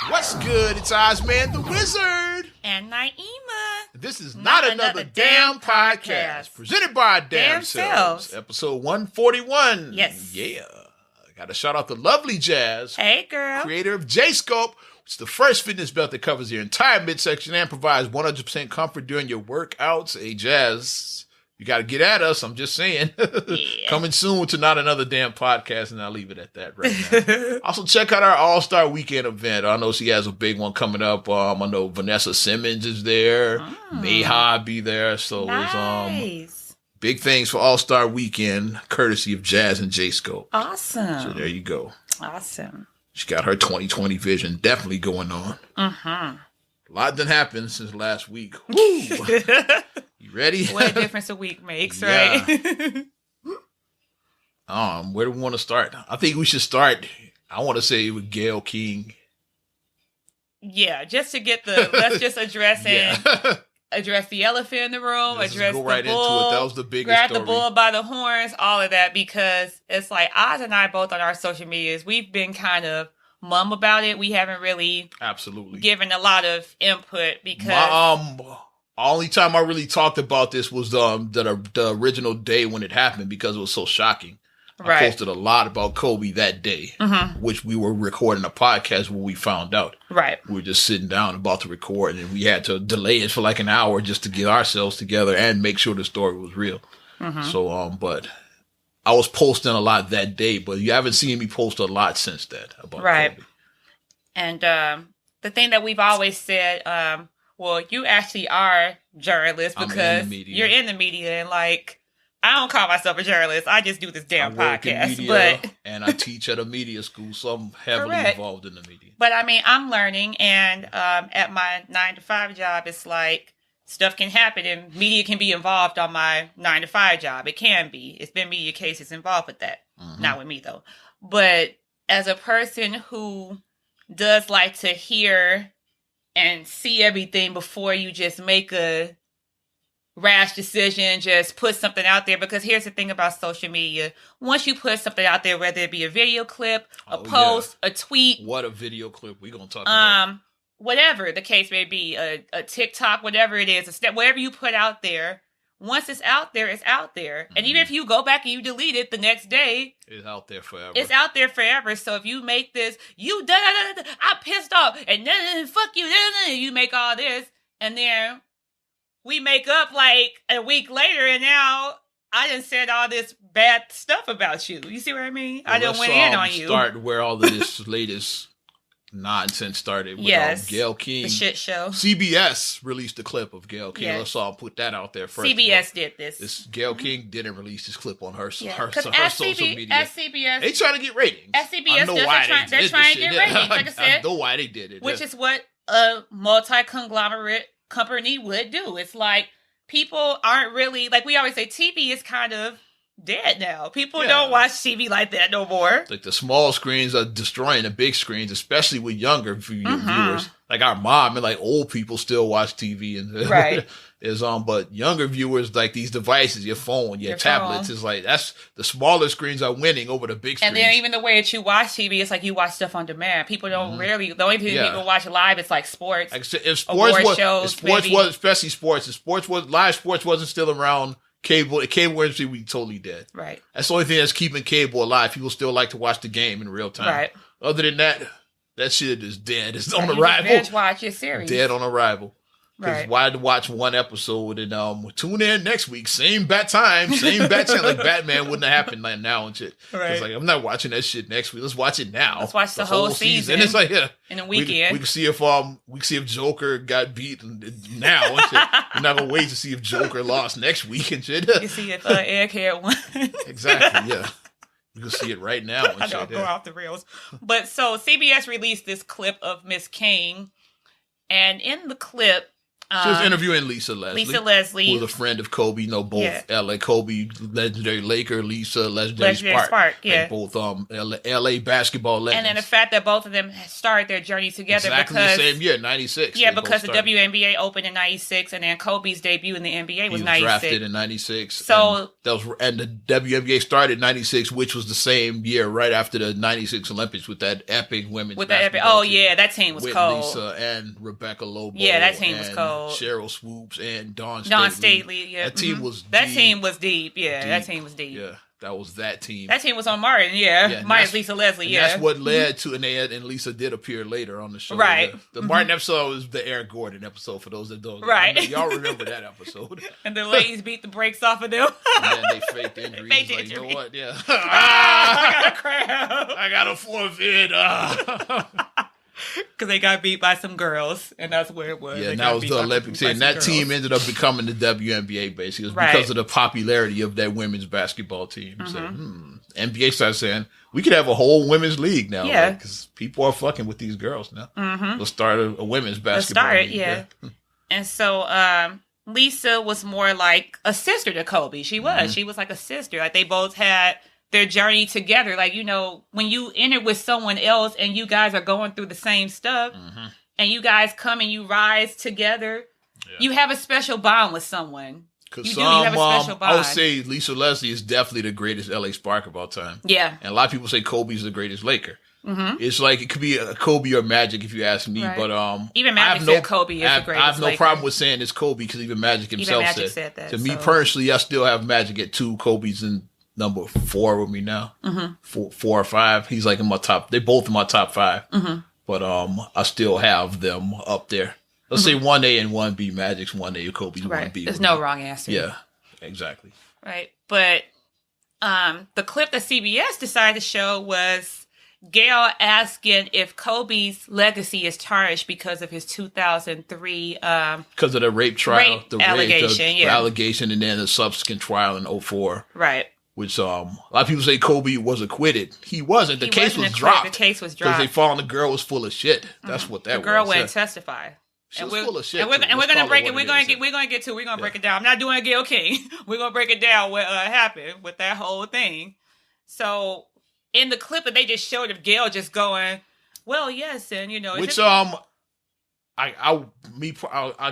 What's good? It's Ozman the Wizard. And Naima. This is Not Another Damn Podcast. Presented by Damn Selves. Episode 141. Yes. Yeah. I got to shout out the lovely Jazz. Hey, girl. Creator of J-Scope. It's the first fitness belt that covers your entire midsection and provides 100% comfort during your workouts. Hey, Jazz, you got to get at us. I'm just saying. Yeah. Coming soon to Not Another Damn Podcast, and I'll leave it at that right now. Also, check out our All-Star Weekend event. I know she has a big one coming up. I know Vanessa Simmons is there. Mayha be there. So Nice. it's big things for All-Star Weekend, courtesy of Jazz and J-Scope. Awesome. So there you go. Awesome. She got her 2020 vision definitely going on. Mm-hmm. A lot done happened since last week. Woo! You ready? What a difference a week makes, Yeah. right? Where do we want to start? I think we should start, I want to say, with Gayle King. Yeah, just to get let's just address the elephant in the room, Let's address go the right bull, into it. That was the biggest grab story. the bull by the horns, all of that, because it's like Oz and I both on our social medias, we've been kind of mum about it. We haven't really Absolutely given a lot of input because only time I really talked about this was the original day when it happened because it was so shocking. I right. posted a lot about Kobe that day, which we were recording a podcast when we found out. Right. We were just sitting down about to record, and we had to delay it for like an hour just to get ourselves together and make sure the story was real. So, but I was posting a lot that day, but you haven't seen me post a lot since that about right. Kobe. And the thing that we've always said, well, you actually are journalists I'm in because the media. you're in the media, and like I don't call myself a journalist. I just do this damn I work in podcast. media, But and I teach at a media school, so I'm heavily Correct. involved in the media. But I mean, I'm learning, and at my 9-to-5 job, it's like stuff can happen, and media can be involved on my 9-to-5 job. It can be. It's been media cases involved with that. Not with me though. But as a person who does like to hear and see everything before you just make a rash decision, just put something out there, because here's the thing about social media. Once you put something out there, whether it be a video clip, a post, a tweet, what a video clip we gonna talk about. Whatever the case may be, a TikTok, whatever it is, a step, whatever you put out there, once it's out there, it's out there. And even if you go back and you delete it the next day, It's out there forever. it's out there forever. So if you make this, I'm pissed off, and then fuck you, you make all this, and then we make up like a week later, and now I done said all this bad stuff about you. You see what I mean? I done went in on you. Start where all of this latest nonsense started with Yes. Gayle King. The shit show. CBS released a clip of Gayle King. Yes. Let's all put that out there first. CBS did this. This Gayle King didn't release this clip on her Because social media. at CBS, They trying to get ratings. at CBS I know does why they're trying to get ratings, like I I said, know why they did it. which is what a multi-conglomerate company would do. It's like people aren't really, like we always say, TV is kind of dead now. People don't watch TV like that no more. Like the small screens are destroying the big screens, especially with younger viewers. Like our mom and like old people still watch TV and Right. but younger viewers, like these devices, your phone, your tablets, phone. is like that's the smaller screens are winning over the big screens. And then even the way that you watch TV, it's like you watch stuff on demand. People don't rarely, the only thing people watch live is like sports. Like I said, if award sports was, shows, if sports maybe. was, especially sports, if sports was live, sports wasn't still around. Cable industry, we totally dead. Right. That's the only thing that's keeping cable alive. People still like to watch the game in real time. Right. Other than that, that shit is dead. It's on You just arrival. binge watch your series. Dead on arrival. Because Right. why watch one episode and tune in next week, same bat time, same bat channel. Like Batman wouldn't have happened like now and shit. Right. It's like I'm not watching that shit next week. Let's watch it now. Let's watch the whole season. It's like in a we weekend. can see if Joker got beat now and shit. We're not gonna wait to see if Joker lost next week and shit. You see if Egghead won. Exactly. Yeah. You can see it right now. And I shit, don't go yeah. off the rails. But so CBS released this clip of Miss King, and in the clip, She was interviewing Lisa Leslie. Lisa Leslie. Who was a friend of Kobe. Both LA Kobe, legendary Laker, Lisa, legendary Spark. Yeah. Both LA basketball legends. And then the fact that both of them started their journey together exactly because the same year, 96. Yeah, because the WNBA opened in 96 and then Kobe's debut in the NBA was 96. Drafted in 96. So and the WNBA started in 96, which was the same year right after the 96 Olympics with that epic women's basketball team. Yeah, that team was with cold. Lisa and Rebecca Lobo. Yeah, that team was cold. Cheryl Swoops and Dawn Stately. Yeah. That team was deep. That team was deep. Yeah, that team was deep. Yeah, that was that team. That team was on Martin. Yeah, Martin's Lisa Leslie. Yeah, that's what led to and Lisa did appear later on the show. Right. The Martin episode was the Eric Gordon episode for those that don't. Right. Y'all remember that episode? And the ladies beat the brakes off of them. And then they faked injuries. You know what? Yeah. I got a crab. I got a forfeit. Because they got beat by some girls, and that's where it was. Yeah, and that was the Olympic team. And that team ended up becoming the WNBA, basically. It was because of the popularity of that women's basketball team. So, NBA started saying, we could have a whole women's league now. Yeah. Because people are fucking with these girls now. Let's start a women's basketball league. Yeah. And so Lisa was more like a sister to Kobe. She was. She was like a sister. Like, they both had their journey together. Like, you know, when you enter with someone else and you guys are going through the same stuff and you guys come and you rise together, you have a special bond with someone. You have a special bond. I would say Lisa Leslie is definitely the greatest LA Spark of all time. Yeah. And a lot of people say Kobe's the greatest Laker. It's like, it could be a Kobe or Magic if you ask me, but even Magic said Kobe is the greatest I have no Laker. problem with saying it's Kobe because even Magic himself said that. To me personally, I still have Magic at 2, Kobe's in number 4 with me now. 4 or 5. He's like in my top. They're both in my top 5. But I still have them up there. Let's say 1A and 1B. Magic's 1A, Kobe's 1B. There's no wrong answer. Yeah, exactly. Right, but the clip that CBS decided to show was Gayle asking if Kobe's legacy is tarnished because of his 2003 because of the rape trial, the allegation, and then the subsequent trial in 04. Right. Which a lot of people say Kobe was acquitted. He wasn't. The case was dropped. The case was dropped because they found the girl was full of shit. That's what that was. The girl went and testify. She was full of shit. And we're gonna break it. We're gonna break it down. I'm not doing Gayle King. We're gonna break it down what happened with that whole thing. So in the clip that they just showed of Gayle just going, well, yes, and you know, which I'll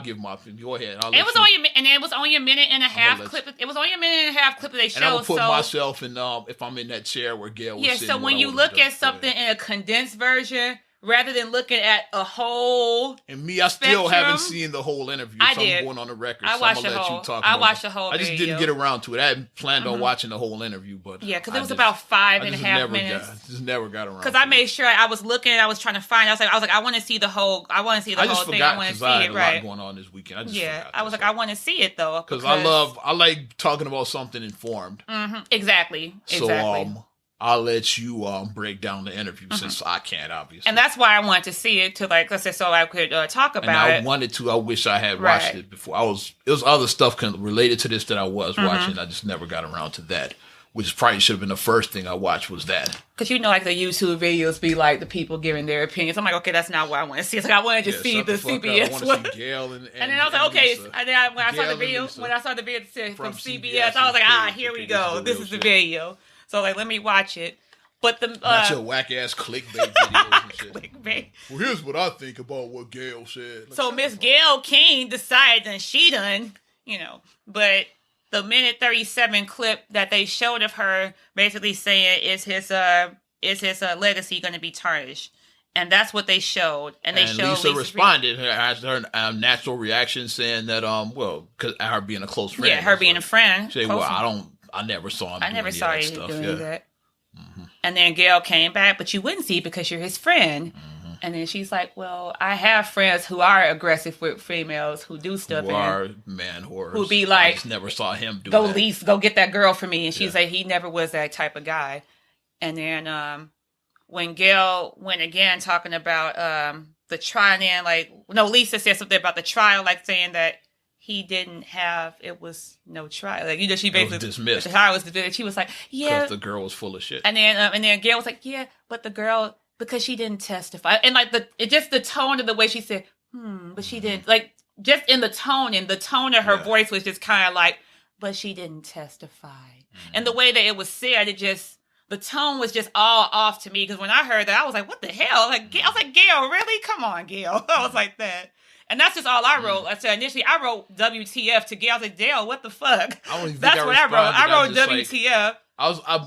give my opinion. Go ahead. It was only a minute and a half clip. It was only a minute and a half clip that they showed. And I would put myself in if I'm in that chair where Gayle was sitting. Yeah. So when you look at something in a condensed version, rather than looking at a whole and me, I still haven't seen the whole interview. So I'm going on the record. I watched the whole. I watched the whole. I just didn't get around to it. I hadn't planned on watching the whole interview, but because it was about 5.5 minutes. Just never got around. Because I made sure I was looking. I was trying to find. I was like, I want to see the whole. I want to see the whole thing. I want to see it. I had a lot going on this weekend. I was like, I want to see it though because I like talking about something informed. Exactly. So I'll let you break down the interview since I can't, obviously. And that's why I wanted to see it so I could talk about it. I wanted to. I wish I had watched it before. It was other stuff related to this that I was watching. I just never got around to that, which probably should have been the first thing I watched was that. Because like the YouTube videos be like the people giving their opinions. I'm like, okay, that's not what I want to see. It's like I want to just see the CBS one. See Gayle and then I was like, okay. And then when I saw the video from CBS, I was like, here we go. This is the video. So let me watch it. But not your whack ass clickbait videos and shit. Clickbait. Well, here's what I think about what Gayle said. So Miss Gayle King decided, and she done, but the minute 37 clip that they showed of her basically saying is his legacy going to be tarnished. And that's what they showed. And showed Lisa responded as her natural reaction saying that, because her being a close friend. Yeah, her being a friend. She said, I never saw him. I never saw him doing that. And then Gayle came back, but you wouldn't see it because you're his friend. And then she's like, well, I have friends who are aggressive with females who do stuff. Who are man whores. Who be like, I just never saw him do that. Go get that girl for me. And she's like, he never was that type of guy. And then when Gayle went again talking about the trial, and Lisa said something about the trial, saying that he didn't have, it was no trial. She basically was dismissed. The trial was dismissed. She was like, yeah. Because the girl was full of shit. And then Gayle was like, yeah, but the girl, because she didn't testify. And the tone of the way she said, but she didn't, just in the tone, and the tone of her Yeah. voice was just kind of like, but she didn't testify. And the way that it was said, the tone was just all off to me. Because when I heard that, I was like, what the hell? I was like, Gail, really? Come on, Gail. I was like that. And that's just all I wrote. I said, initially, I wrote WTF to Gail. I was like, Dale, what the fuck? I don't even That's think what I wrote. I wrote just, WTF.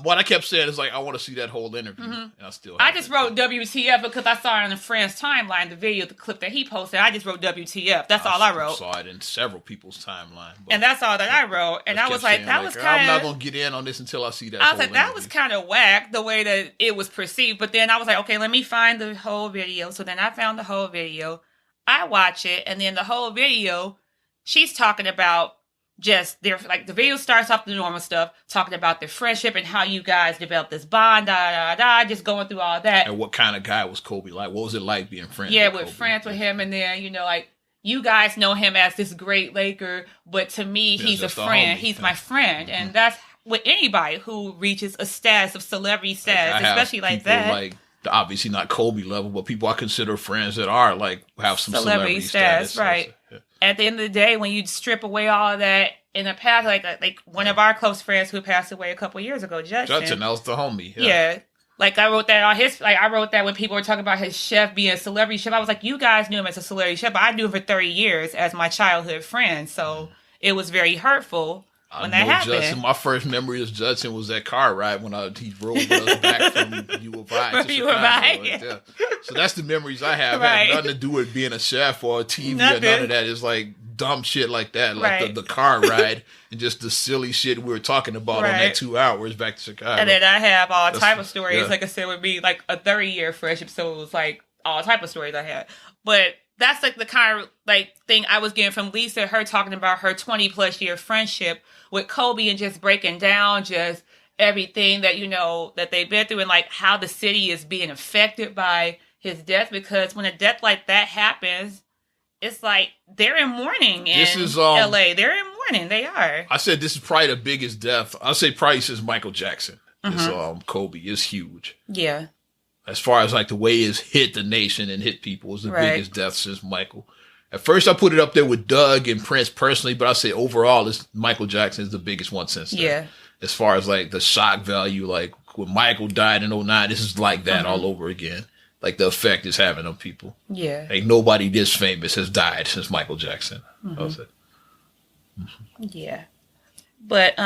What I kept saying is like, I want to see that whole interview, and I still. I just wrote WTF because I saw it on a friend's timeline, the video, the clip that he posted. I just wrote WTF. That's all I wrote. Saw it in several people's timeline, and that's all that I wrote. And I was like, that was kind of. I'm not gonna get in on this until I see that. I was like, that was kind of whack the way that it was perceived. But then I was like, okay, let me find the whole video. So then I found the whole video. I watch it, and then the whole video, she's talking about. Just their like the video starts off the normal stuff, talking about their friendship and how you guys developed this bond, just going through all that. And what kind of guy was Kobe like? What was it like being friends? Yeah, with friends with him, and then like you guys know him as this great Laker, but to me, he's a friend. He's my friend, and that's with anybody who reaches a status of celebrity status, especially like that. Like obviously not Kobe level, but people I consider friends that are like have some celebrity status, right? Yeah. At the end of the day, when you strip away all of that in the past, like one of our close friends who passed away a couple years ago, Judson, that was the homie. Yeah. Like I wrote that on his, like I wrote that when people were talking about his chef being a celebrity chef. I was like, you guys knew him as a celebrity chef, but I knew him for 30 years as my childhood friend. So it was very hurtful when that happened. Judson, my first memory of Judson was that car ride when he rode us back from U of I to Chicago. Yeah. So that's the memories I have. Right. It had nothing to do with being a chef or a TV or none of that. It's like dumb shit like that, like the car ride and just the silly shit we were talking about on that 2 hours back to Chicago. And then I have all type of stories. Like I said, would be like a 30-year friendship, so it was like all type of stories I had. But that's like the kind of like thing I was getting from Lisa, her talking about her 20+ year friendship with Kobe and just breaking down just everything that that they've been through and like how the city is being affected by his death. Because when a death like that happens, it's like they're in mourning in LA. They're in mourning. They are. I said this is probably the biggest death. I'll say probably since Michael Jackson. This Kobe is huge. Yeah. As far as like the way it's hit the nation and hit people, is the biggest death since Michael. At first, I put it up there with Doug and Prince personally, but I say overall, Michael Jackson is the biggest one since then. Yeah. As far as like the shock value, like when Michael died in 2009, this is like that all over again. Like the effect it's having on people. Yeah. Like nobody this famous has died since Michael Jackson. Yeah. But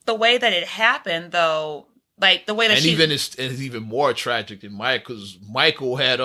the way that it happened, though, like the way that it's even more tragic than Michael, because Michael had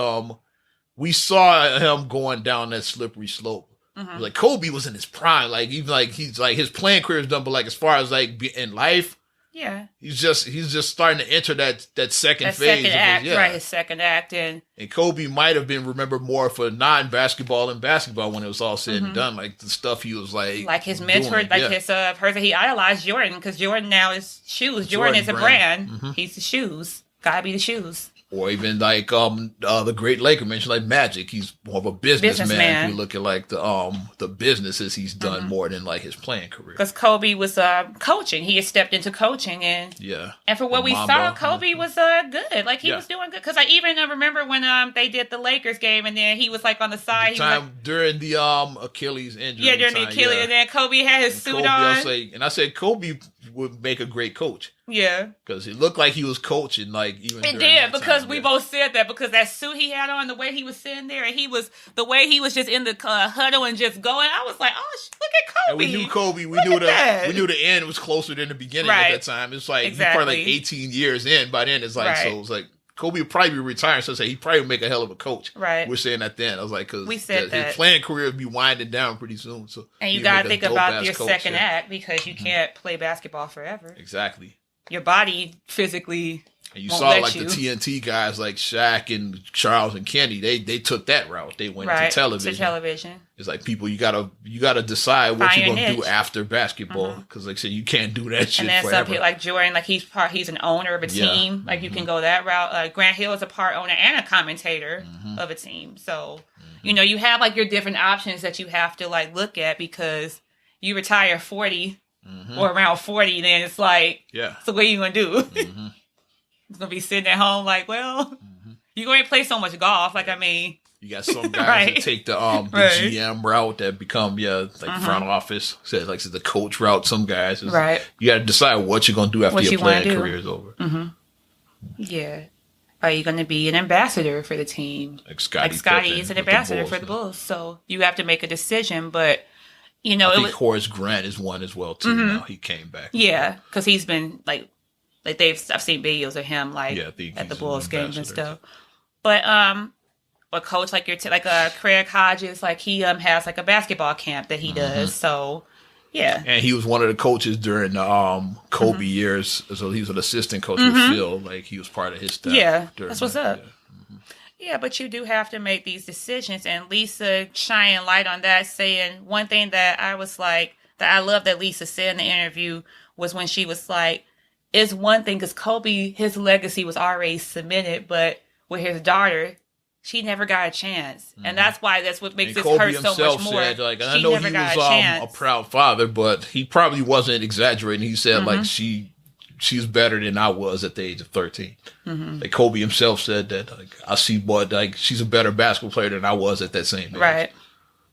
we saw him going down that slippery slope. Like Kobe was in his prime, like even like he's like his playing career is done, but like as far as like in life. Yeah, he's just starting to enter that second phase. Second act, his second act, and Kobe might have been remembered more for non-basketball and basketball when it was all said and done. Like the stuff he was like his mentor, his person he idolized, Jordan, because Jordan now is shoes. Jordan is a brand. He's the shoes. Gotta be the shoes. Or even like the great Laker mentioned, like Magic. He's more of a businessman. If you look at like the businesses he's done more than like his playing career. Because Kobe was coaching. He had stepped into coaching, and for what we saw, Kobe was good. Like he was doing good. Because I even remember when they did the Lakers game, and then he was like on the side. During the Achilles injury. Yeah, during the Achilles, and then Kobe had his suit on. I said Kobe would make a great coach. Yeah, because it looked like he was coaching. Like even it did because we both said that because that suit he had on, the way he was sitting there, and the way he was just in the huddle and just going. I was like, oh, look at Kobe. And we knew Kobe. We knew the end was closer than the beginning at that time. It's like he's probably like 18 years in. By then, it's like so. It was like Kobe would probably be retiring. So I say he probably would make a hell of a coach. Right. We're saying that then. I was like, because his playing career would be winding down pretty soon. So and you got to think about your second act because you can't play basketball forever. Exactly. Your body physically and you saw like the TNT guys like Shaq and Charles and Kenny, they took that route. They went to television. It's like people you gotta decide what you're gonna do after basketball because like I said, you can't do that shit. And then forever. some people like Jordan, like he's an owner of a team. Like you can go that route. Grant Hill is a part owner and a commentator of a team. So you have like your different options that you have to like look at because you retire 40. Or around 40, then it's like, so what are you going to do? It's going to be sitting at home like, well, you're going to play so much golf. Like, I mean, You got some guys Right. that take the Right. GM route that become front office, said the coach route. Some guys, Right. You got to decide what you're gonna do after What your you wanna playing do. career is over. Yeah. Are you going to be an ambassador for the team? Like Scottie Scottie is an ambassador for the Bulls, so you have to make a decision. But I think Horace Grant is one as well too. Now he came back. Yeah, because he's been like I've seen videos of him at the he's Bulls an games and ambassador. stuff. But a coach like Craig Hodges, like he has like a basketball camp that he does. So yeah, And he was one of the coaches during the Kobe years. So he was an assistant coach with Phil. Like he was part of his staff. Yeah, during that's what's that, up. Yeah, but you do have to make these decisions. And Lisa shining light on that, saying one thing that I was like, that I love that Lisa said in the interview was when she was like, it's one thing because Kobe, his legacy was already cemented, but with his daughter, she never got a chance. And that's what makes And this Kobe hurt so himself much more. said, like, and I She know never he got was a chance. a proud father, but he probably wasn't exaggerating. He said like she's better than I was at the age of 13. Like Kobe himself said that I see she's a better basketball player than I was at that same age. Right.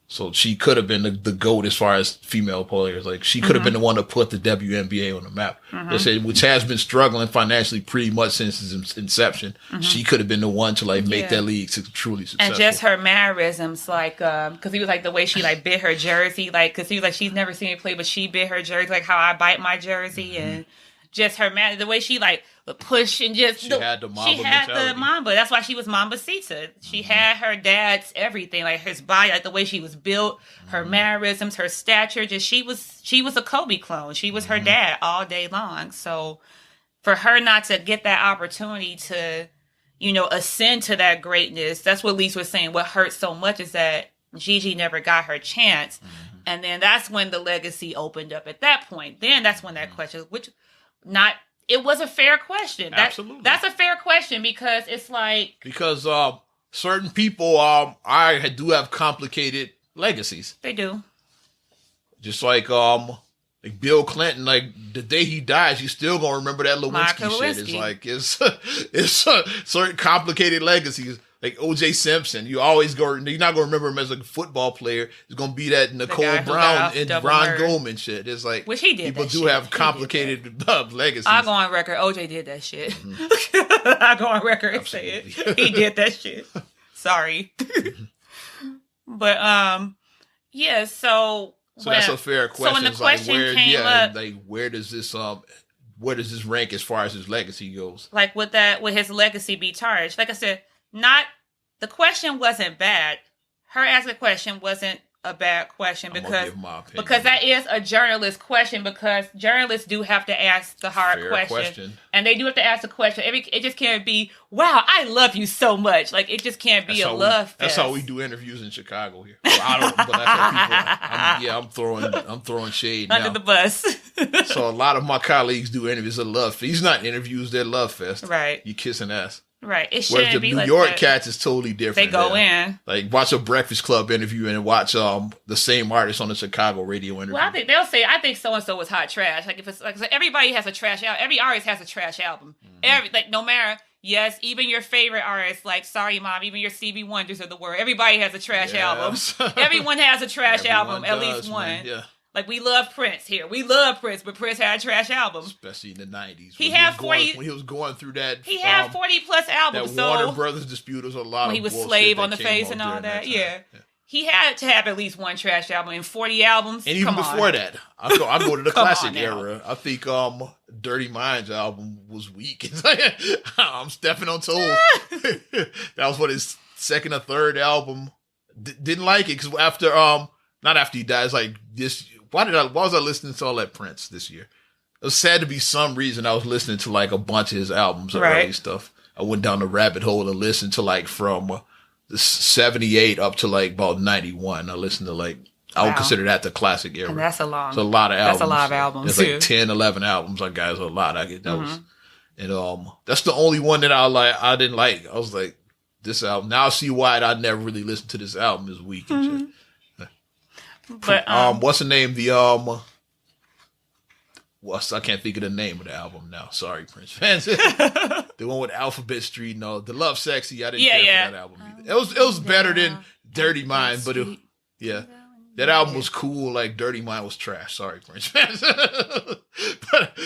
So she could have been the GOAT as far as female players. Like she could have been the one to put the WNBA on the map. They said, which has been struggling financially pretty much since its inception. She could have been the one to make that league truly successful. And just her mannerisms, because he was like the way she bit her jersey, because he was like, she's never seen me play, but she bit her jersey, like how I bite my jersey, and just her manner, the way she would push and just she had the Mamba she had mentality. the Mamba. That's why she was Mambacita. She had her dad's everything, like his body, like the way she was built, her mannerisms, her stature. Just she was a Kobe clone. She was her dad all day long. So for her not to get that opportunity to, ascend to that greatness, that's what Lisa was saying. What hurts so much is that Gigi never got her chance. And then that's when the legacy opened up at that point. Then that's when that question, it was a fair question. Absolutely. That's a fair question because it's like... Because certain people I do have complicated legacies. They do. Just like Bill Clinton, like the day he dies, you still gonna remember that Lewinsky shit. It's like it's certain complicated legacies. Like O.J. Simpson, you're not gonna remember him as a football player. It's gonna be that Nicole Brown and Ron Goldman shit. It's like which he did. People do have complicated legacies. I'll go on record. O.J. did that shit. I'll go on record and say it. He did that shit. Sorry, but yeah. So that's a fair question. So when the question came up, where does this rank as far as his legacy goes? Like would his legacy be tarnished? Like I said, the question wasn't bad. Her asking the question wasn't a bad question because that is a journalist question, because journalists do have to ask the hard question. And they do have to ask the question. It just can't be, wow, I love you so much. Like it just can't be love fest. That's how we do interviews in Chicago here. Well, I don't, but that's how people. I'm throwing shade under the bus. So a lot of my colleagues do interviews at Love Fest. These not interviews, they're Love Fest. Right. You kissing ass. Right. It shouldn't be like New York that. cats is totally different. They go in. Like watch a Breakfast Club interview and watch the same artist on the Chicago radio interview. Well, I think so and so was hot trash. Like if it's like everybody has a trash album. Every artist has a trash album. No matter. Yes, even your favorite artists, like Sorry Mom, even your CB Wonders of the world. Everybody has a trash album. Everyone has a trash album, at least one. Man. Yeah. Like we love Prince here. We love Prince, but Prince had a trash album. Especially in the 90s. He had 40... when he was going through that... He had 40 plus albums. That Warner Brothers dispute was a lot when of he was Slave on the Face and all that. Yeah. He had to have at least one trash album and 40 albums. And even before that, I go to the classic era. I think Dirty Minds album was weak. I'm stepping on toes. That was what his second or third album. Didn't like it because after not after he died, it's like this. Why was I listening to all that Prince this year? It was sad to be some reason I was listening to like a bunch of his albums or early stuff. I went down the rabbit hole and listened to like from 78 up to like about 91. I listened to I would consider that the classic era. And that's a lot of albums. It's like 10, 11 albums. Like guys, a lot. I get that was, and that's the only one that I didn't like. I was like, this album. Now I see why I never really listened to this album. Is weak and shit. But what's the name? I can't think of the name of the album now. Sorry, Prince fans. the one with Alphabet Street. No, the Love Sexy. I didn't Yeah, care yeah. for that album either. It was better than Dirty Mind, but that album was cool. Like Dirty Mind was trash. Sorry, Prince fans. But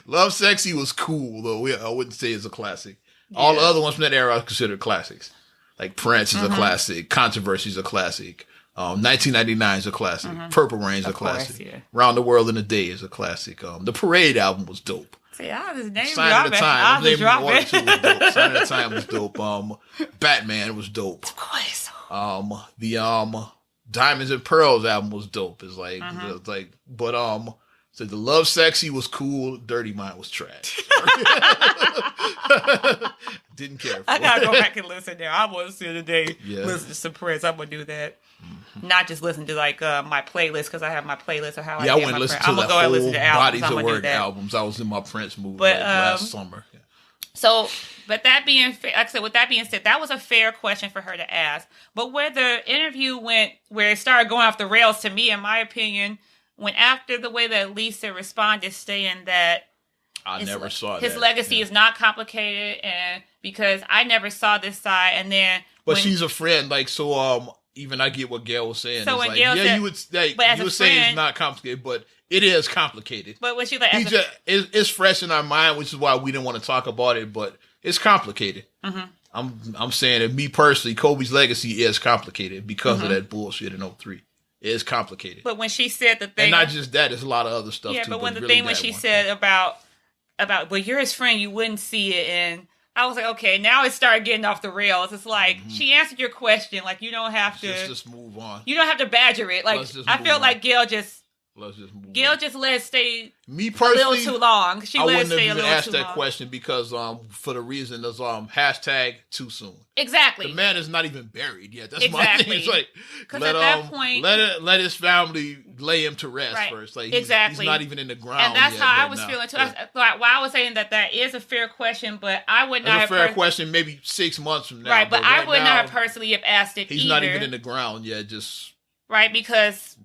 Love Sexy was cool though. I wouldn't say it's a classic. All the other ones from that era I consider classics. Like Prince is a classic. Controversy is a classic. 1999 is a classic. Purple Rain is a classic. Round the World in a Day is a classic. The Parade album was dope. See, I was name Sign of the Time. was dropping. Sign of the Time was dope. Batman was dope. Of course. The Diamonds and Pearls album was dope. It's like, so the Love Sexy was cool. Dirty Mind was trash. Didn't care for I gotta go back and listen there. I was here today. Yeah. Listen to some Prince. I'm gonna do that. Not just listen to like my playlist because I have my playlist of how I I get went my and listened Prince. to I'm the gonna go and whole listen to albums. Bodies I'm of gonna do Work that. albums. I was in my Prince mood But, last summer. Yeah. So, but that being, like I said, with that being said, that was a fair question for her to ask. But where the interview went, where it started going off the rails, to me, in my opinion, when after the way that Lisa responded, saying that I never saw his that. legacy is not complicated, and because I never saw this side, and then but she's a friend, like so. Even I get what Gail was saying. So it's when like, Gail said, you would like but as you a would say friend, it's not complicated, but it is complicated. But when she like, it's fresh in our mind, which is why we didn't want to talk about it. But it's complicated. I'm saying that me personally, Kobe's legacy is complicated because of that bullshit in 03. It's complicated. But when she said the thing, and not just that, there's a lot of other stuff too. But when the really thing when she said about, well, you're his friend, you wouldn't see it, and I was like, okay, now it started getting off the rails. It's like she answered your question, like you don't have to just move on. You don't have to badger it. Like I feel like Gail just let it stay. Me personally, a little too long. I wouldn't have even asked that question because for the reason is hashtag too soon. Exactly. The man is not even buried yet. That's my thing. It's like at that point, let his family lay him to rest first. Like he's not even in the ground. And that's yet how I was feeling too. While I was saying that is a fair question, but I would not. That's a fair question. Maybe 6 months from now. Right, but I would not personally have asked it. He's not even in the ground yet. Just right because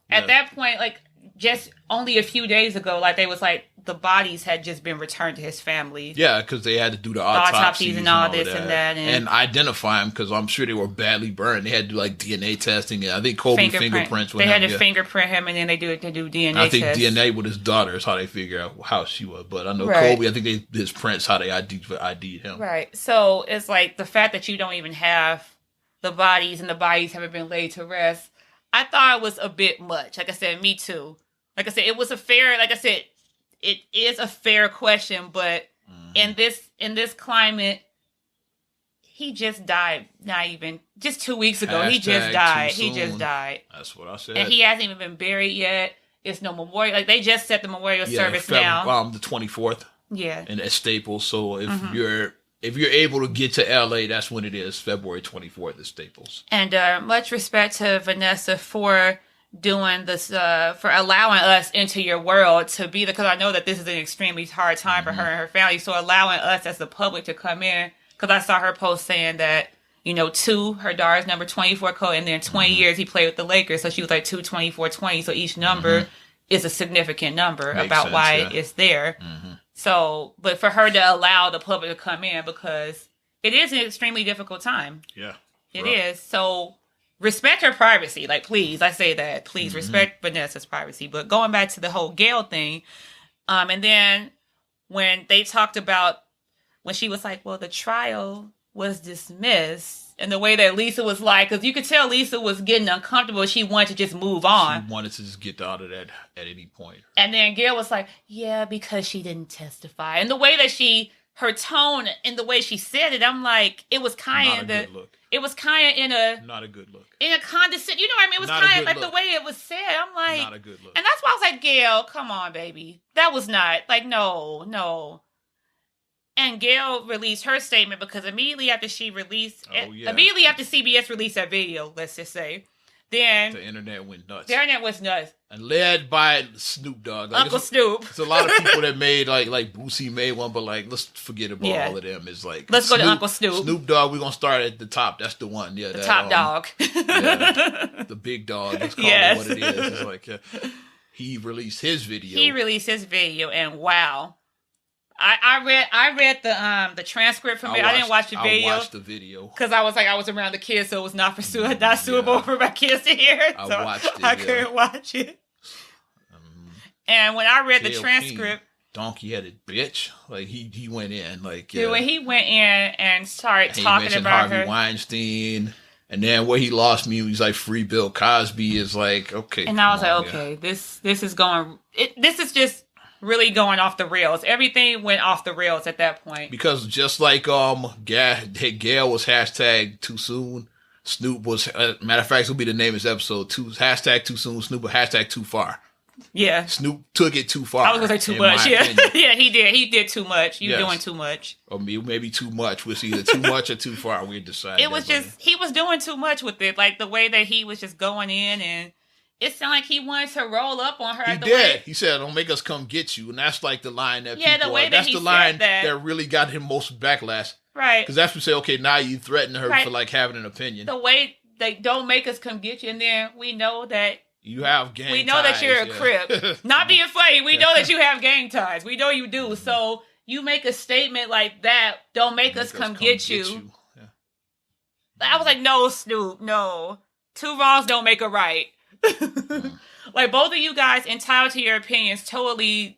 at that point, like. Just only a few days ago, like they was like the bodies had just been returned to his family. Yeah, because they had to do the autopsies and all this and that, and identify them because I'm sure they were badly burned. They had to do like DNA testing. And I think Kobe fingerprints. They had to fingerprint him, and then they do DNA. I think DNA with his daughter is how they figure out how she was. But I know Kobe. I think his prints how they ID'd him. Right. So it's like the fact that you don't even have the bodies and the bodies haven't been laid to rest. I thought it was a bit much. Like I said, me too. Like I said, it was a fair. Like I said, it is a fair question, but in this climate, he just died. Not even just 2 weeks ago. He just died. He just died. That's what I said. And he hasn't even been buried yet. It's no memorial. Like they just set the memorial service now. The 24th. Yeah. And at Staples. So if you're able to get to LA, that's when it is. February 24th at Staples. And much respect to Vanessa for doing this, for allowing us into your world to be because I know that this is an extremely hard time for her and her family. So allowing us as the public to come in, because I saw her post saying that, her daughter's number 24 code, and then 20 years he played with the Lakers. So she was like 2, 24, 20. So each number is a significant number about why it's there. So, but for her to allow the public to come in because it is an extremely difficult time. Yeah. It is. So respect her privacy. Like, please, I say that. Please respect Vanessa's privacy. But going back to the whole Gail thing, and then when they talked about, when she was like, well, the trial was dismissed, and the way that Lisa was like, because you could tell Lisa was getting uncomfortable. She wanted to just move on. She wanted to just get out of that at any point. And then Gail was like, yeah, because she didn't testify. And the way that her tone and the way she said it, I'm like, it was kind of it was kind of in a not a good look, in a condescending. You know what I mean? It was kind of like the way it was said. I'm like, not a good look. And that's why I was like, Gail, come on, baby, that was not like no. And Gail released her statement because immediately after she released, immediately after CBS released that video, let's just say, then the internet went nuts. The internet was nuts. And led by Snoop Dogg. Like, Uncle Snoop. There's a lot of people that made, like Boosie made one, but like, let's forget about all of them. It's like, let's go to Uncle Snoop. Snoop Dogg, we're going to start at the top. That's the one. Yeah, the top dog. The big dog. Let's call it what it is. It's like, he released his video. And wow. I read the transcript from it. I didn't watch the video. I watched the video because I was around the kids, so it was not suitable for my kids to hear. So I watched it. I couldn't watch it. And when I read the J.O. transcript, King, donkey-headed bitch, like he went in, like when he went in and started he talking mentioned about Harvey her, Weinstein, and then where he lost me, he's like free Bill Cosby is like okay, and I was like, okay, this is going, this is just really going off the rails. Everything went off the rails at that point because just like Gail was hashtag too soon. Snoop was matter of fact, this will be the name of this episode. Hashtag too soon. Snoop was hashtag too far. Yeah, Snoop took it too far. I was gonna say too much. Yeah, yeah, he did. He did too much. You doing too much, or maybe too much. Was either too much or too far. We decided. It was just he was doing too much with it. Like the way that he was just going in, and it sounded like he wanted to roll up on her. He did. He said, "Don't make us come get you," and that's like the line that the way that he that's the line said that really got him most backlash. Right. Because that's what say, okay, now you threaten her for like having an opinion. The way they don't make us come get you, and then we know that. You have gang ties. We know that you're a Crip. Not being funny. We know that you have gang ties. We know you do. So you make a statement like that, don't make us come get you. Yeah. I was like, no, Snoop, no. Two wrongs don't make a right. Like, both of you guys entitled to your opinions, totally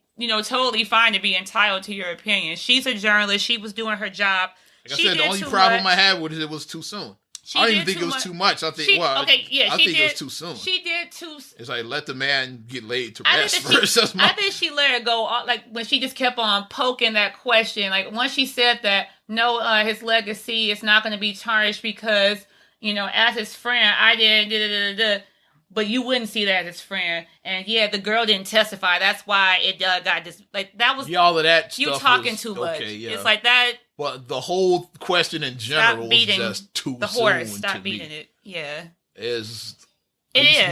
fine to be entitled to your opinion. She's a journalist. She was doing her job. Like I said, the only problem I had with it was too soon. I don't even think it was too much. I think, I think it was too soon. She did too. It's like, let the man get laid to rest first. I think she let it go. Like, when she just kept on poking that question. Like, once she said that, no, his legacy is not going to be tarnished because, as his friend, I did, but you wouldn't see that as his friend. And yeah, the girl didn't testify. That's why it got this. Like, that was. All of that you stuff talking too much. Yeah. It's like that. Well, the whole question in general was just too the soon. Horse. Stop beating it. Yeah. It is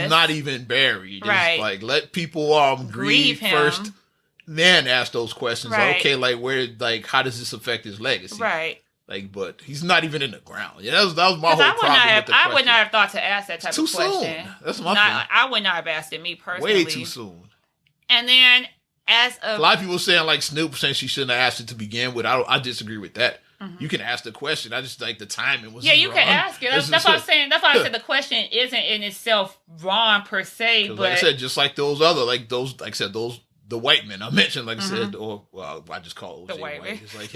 not even buried. Right. It's like, let people grieve him first, then ask those questions. Right. Like, okay, like how does this affect his legacy? Right. Like, but he's not even in the ground. Yeah, that was my whole problem with the question. I would not have thought to ask that type of question. Too soon. That's my thing. I would not have asked it, me personally. Way too soon. And then, a lot of people saying, like, Snoop saying she shouldn't have asked it to begin with. I disagree with that. Mm-hmm. You can ask the question. I just like the timing was. Yeah, you can ask it. That's what I'm saying. That's why I said the question isn't in itself wrong per se. But like I said, just like those other, the white men I mentioned, like I said, or I just call OJ white. It's like,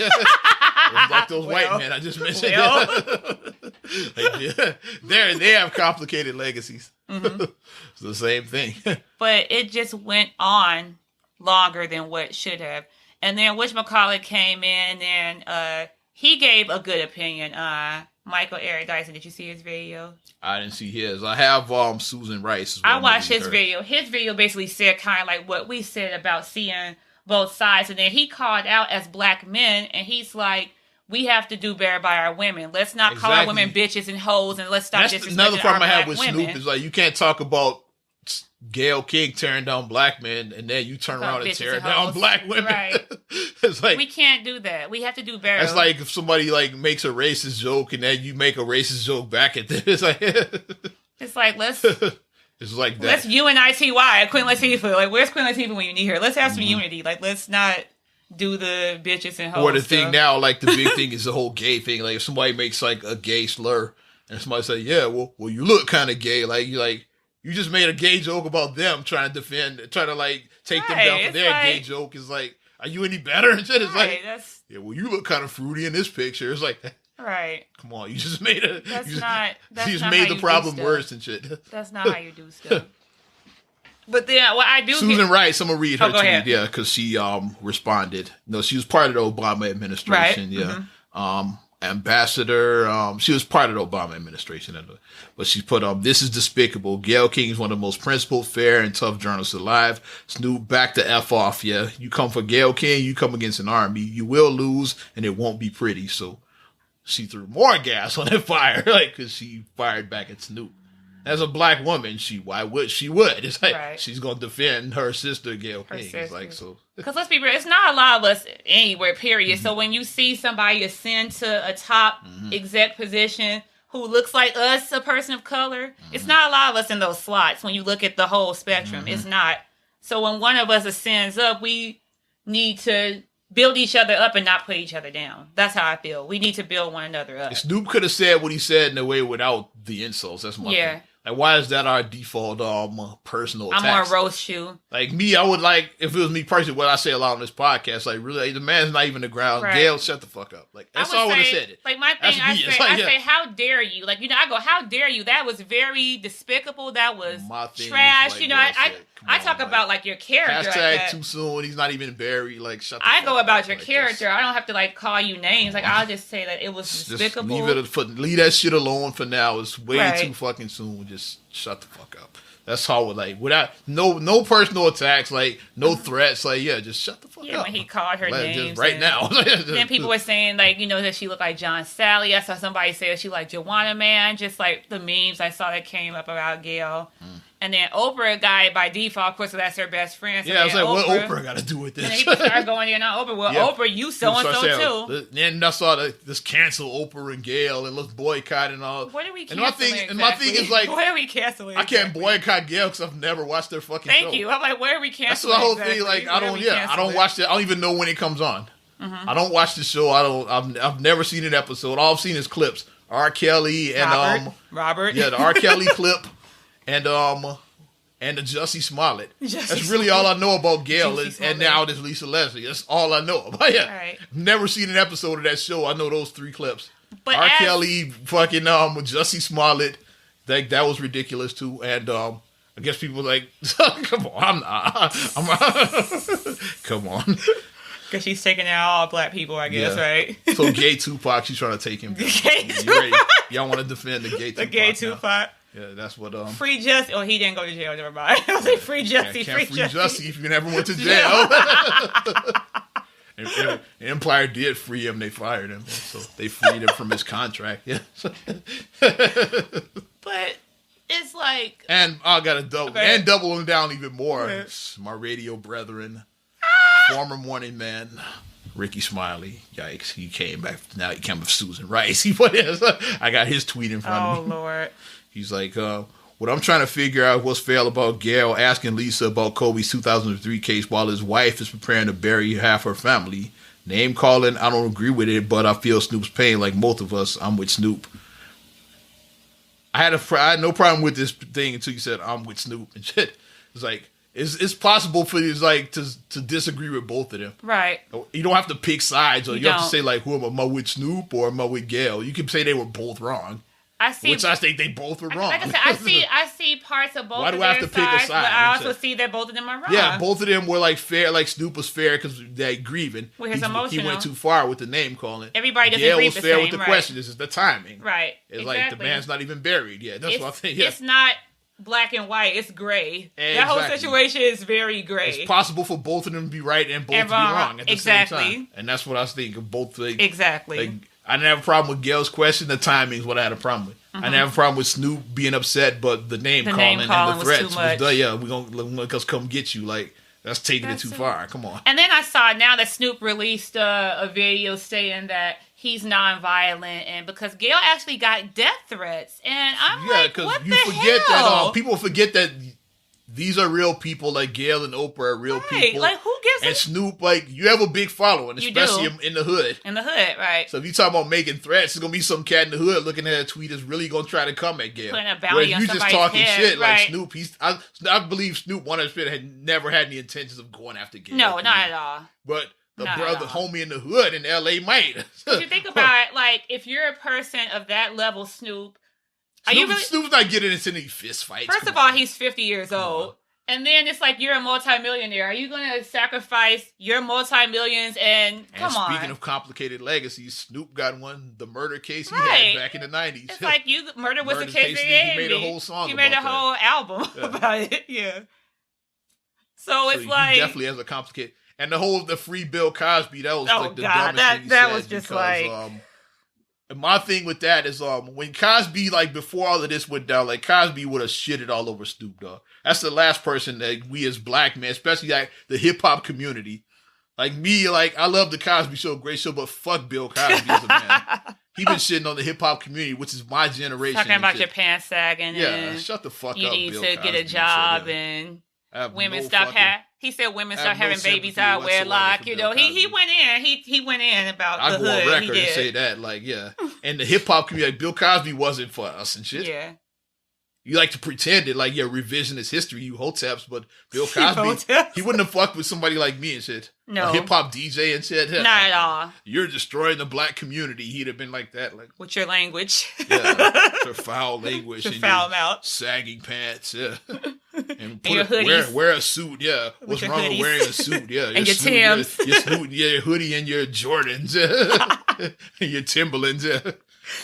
like those white men I just mentioned. They have complicated legacies. Mm-hmm. It's the same thing. But it just went on longer than what it should have. And then whatchamacallit came in and he gave a good opinion. Michael Eric Dyson, did you see his video? I didn't see his. I have Susan Rice. I watched his video. His video basically said kind of like what we said about seeing both sides. And then he called out as black men, and he's like, we have to do better by our women. Let's not call our women bitches and hoes, and let's stop disrespecting another problem I have with women. Snoop is like, you can't talk about Gayle King tearing down black men, and then you turn around and tear down black women. Right. It's like, we can't do that. We have to do better. It's like if somebody like makes a racist joke and then you make a racist joke back at them. It's like let's. It's like that. Let's unity Queen Latifah. Like, where's Queen Latifah when you need her? Let's have some unity. Like, let's not do the bitches and hoes. Or the thing now, like the big thing is the whole gay thing. Like if somebody makes like a gay slur and somebody say, "Yeah, well, you look kind of gay," you just made a gay joke about them trying to take them down for their gay joke. It's like, are you any better? And shit. It's like, yeah, well, you look kind of fruity in this picture. It's like, right. Come on, you just made a. That's you just not made the problem worse and shit. That's not how you do stuff. But then, what I do. Susan Rice, I'm gonna read her tweet. Ahead. Yeah, because she responded. No, she was part of the Obama administration. Right. Yeah. Mm-hmm. Ambassador. She was part of the Obama administration, but she put this is despicable. Gayle King is one of the most principled, fair, and tough journalists alive. Snoop, back the F off. Yeah, you come for Gayle King, you come against an army. You will lose, and it won't be pretty. So she threw more gas on that fire, because she fired back at Snoop. As a black woman, why would she would? It's like she's gonna defend her sister Gayle King. It's like so. Because let's be real, it's not a lot of us anywhere. Period. Mm-hmm. So when you see somebody ascend to a top exec position who looks like us, a person of color, it's not a lot of us in those slots. When you look at the whole spectrum, it's not. So when one of us ascends up, we need to build each other up and not put each other down. That's how I feel. We need to build one another up. Snoop could have said what he said in a way without the insults. That's my thing. Like, why is that our default personal attacks? I'm on roast you. Like, me, I would like, if it was me personally, what I say a lot on this podcast, like, really, the man's not even the ground. Right. Gail, shut the fuck up. Like, that's all I would have said it. Like, my thing, I say, how dare you? Like, I go, how dare you? That was very despicable. That was trash. Like, I talk about, like, your character. Hashtag too soon. He's not even buried. Like, shut the fuck up. I go about your character. I don't have to, like, call you names. Like, I'll just say that it was despicable. Leave that shit alone for now. It's way too fucking soon. Just shut the fuck up. That's how without no personal attacks, like no threats, like just shut the fuck up. Yeah, when he called her names. Just right now. Then people were saying like, that she looked like John Sally. I saw somebody say that she like Joanna Man, just like the memes I saw that came up about Gail. And then Oprah guy by default, of course, that's her best friend. So I was like, what Oprah got to do with this? And then he started going in on Oprah. Well, Oprah, you so-and-so too. Then I saw this cancel Oprah and Gail and let's boycott and all. What are we canceling? And my thing is like, what are we canceling? I can't boycott Gail because I've never watched their fucking show. Thank you. I'm like, where are we canceling? That's the whole thing. Like, I don't watch it. I don't even know when it comes on. Mm-hmm. I don't watch the show. I've never seen an episode. All I've seen is clips. R. Kelly and Robert. Yeah, the R. Kelly clip and the Jussie Smollett. That's really all I know about Gail. And now there's Lisa Leslie. That's all I know about. Yeah. Right. Never seen an episode of that show. I know those 3 clips. But R. Kelly, fucking Jussie Smollett. That was ridiculous too. And I guess people like, come on, come on. Because she's taking out all black people, I guess, right? So gay Tupac, she's trying to take him down. Y'all want to defend the gay Tupac? The gay Tupac. Yeah, that's what. Free Jussie. Oh, he didn't go to jail. Never mind. I was like, free Jussie. Free Jussie if you never went to jail. and Empire did free him. They fired him, so they freed him from his contract. Yeah. But it's like, and I got to double him down even more. Okay. My radio brethren, former morning man. Ricky Smiley, yikes! He came back. Now he came with Susan Rice. I got his tweet in front of me. Oh Lord! He's like, what I'm trying to figure out what's fair about Gail asking Lisa about Kobe's 2003 case while his wife is preparing to bury half her family. Name calling, I don't agree with it, but I feel Snoop's pain like most of us. I'm with Snoop. I had no problem with this thing until you said I'm with Snoop and shit. It's like. It's possible for you like to disagree with both of them. Right. You don't have to pick sides, or you have to say like, who am I with Snoop or am I with Gail? You can say they were both wrong. Which I think they both were wrong. Like I said, I see parts of both. Why do I have to pick a side? But I also see that both of them are wrong. Yeah, both of them were like fair. Like Snoop was fair because they're grieving. Well, his emotional. He went too far with the name calling. Everybody doesn't agree was fair with the question. This is the timing. Right. It's like the man's not even buried yet. That's what I think. Yeah. It's not black and white, it's gray. Exactly. That whole situation is very gray. It's possible for both of them to be right and both to be wrong at the same time. And that's what I was thinking. Both exactly. Like, I didn't have a problem with Gail's question. The timing is what I had a problem with. Mm-hmm. I didn't have a problem with Snoop being upset, but the name calling and the threats was we're gonna come get you. Like, that's taking it too far. Come on. And then I saw now that Snoop released a video saying that he's nonviolent, and because Gail actually got death threats, and I'm like, what the hell? People forget that these are real people. Like Gail and Oprah are real people. Like, who gives? And Snoop, like, you have a big following, especially in the hood. In the hood, right? So if you talk about making threats, there's gonna be some cat in the hood looking at a tweet that's really gonna try to come at Gail. Putting a bounty on you just talking head, shit like Snoop. I believe Snoop 100% had never had any intentions of going after Gail. No, not at all. But the brother, homie in the hood in L.A. might. If you think about it, like, if you're a person of that level, Snoop's not getting into any fist fights. First of all, he's 50 years old. And then it's like, you're a multimillionaire. Are you going to sacrifice your multi-millions and come on. Speaking of complicated legacies, Snoop got one, the murder case he had back in the 90s. It's like, murder was the case of He made a whole song He made a whole album about it. Yeah. So it's like. He definitely has a complicated. And the free Bill Cosby, that was like the dumbest thing he said. Was just because, like. And my thing with that is when Cosby, like, before all of this went down, like, Cosby would have shitted all over Snoop Dogg. That's the last person that we as black men, especially like the hip hop community, like me, like, I love the Cosby Show, great show, but fuck Bill Cosby as a man. He been shitting on the hip hop community, which is my generation. Talking about your pants sagging. Yeah, shut the fuck up, You need Bill to Cosby get a job and I have women no stop fucking- having. He said women I stop have no having babies sympathy out whatsoever wedlock. for You Bill know, he Cosby. went in. He went in about I the go hood. on He record and did. say that, like, yeah. And the hip hop community, like, Bill Cosby wasn't for us and shit. Yeah. You like to pretend it, like, yeah, revisionist history, you hoteps, but Bill Cosby, Hoteps. he wouldn't have fucked with somebody like me and shit. No. A hip hop DJ and shit. Not at all. You're destroying the black community. He'd have been like that, like, With your language. yeah, your foul language Your and foul your mouth. sagging pants, yeah. And your hoodies. wear a suit, yeah. What's your wrong with hoodies. wearing a suit, yeah? And your Timbs. Your snoot, yeah, your hoodie and your Jordans, yeah. And your Timberlands, yeah.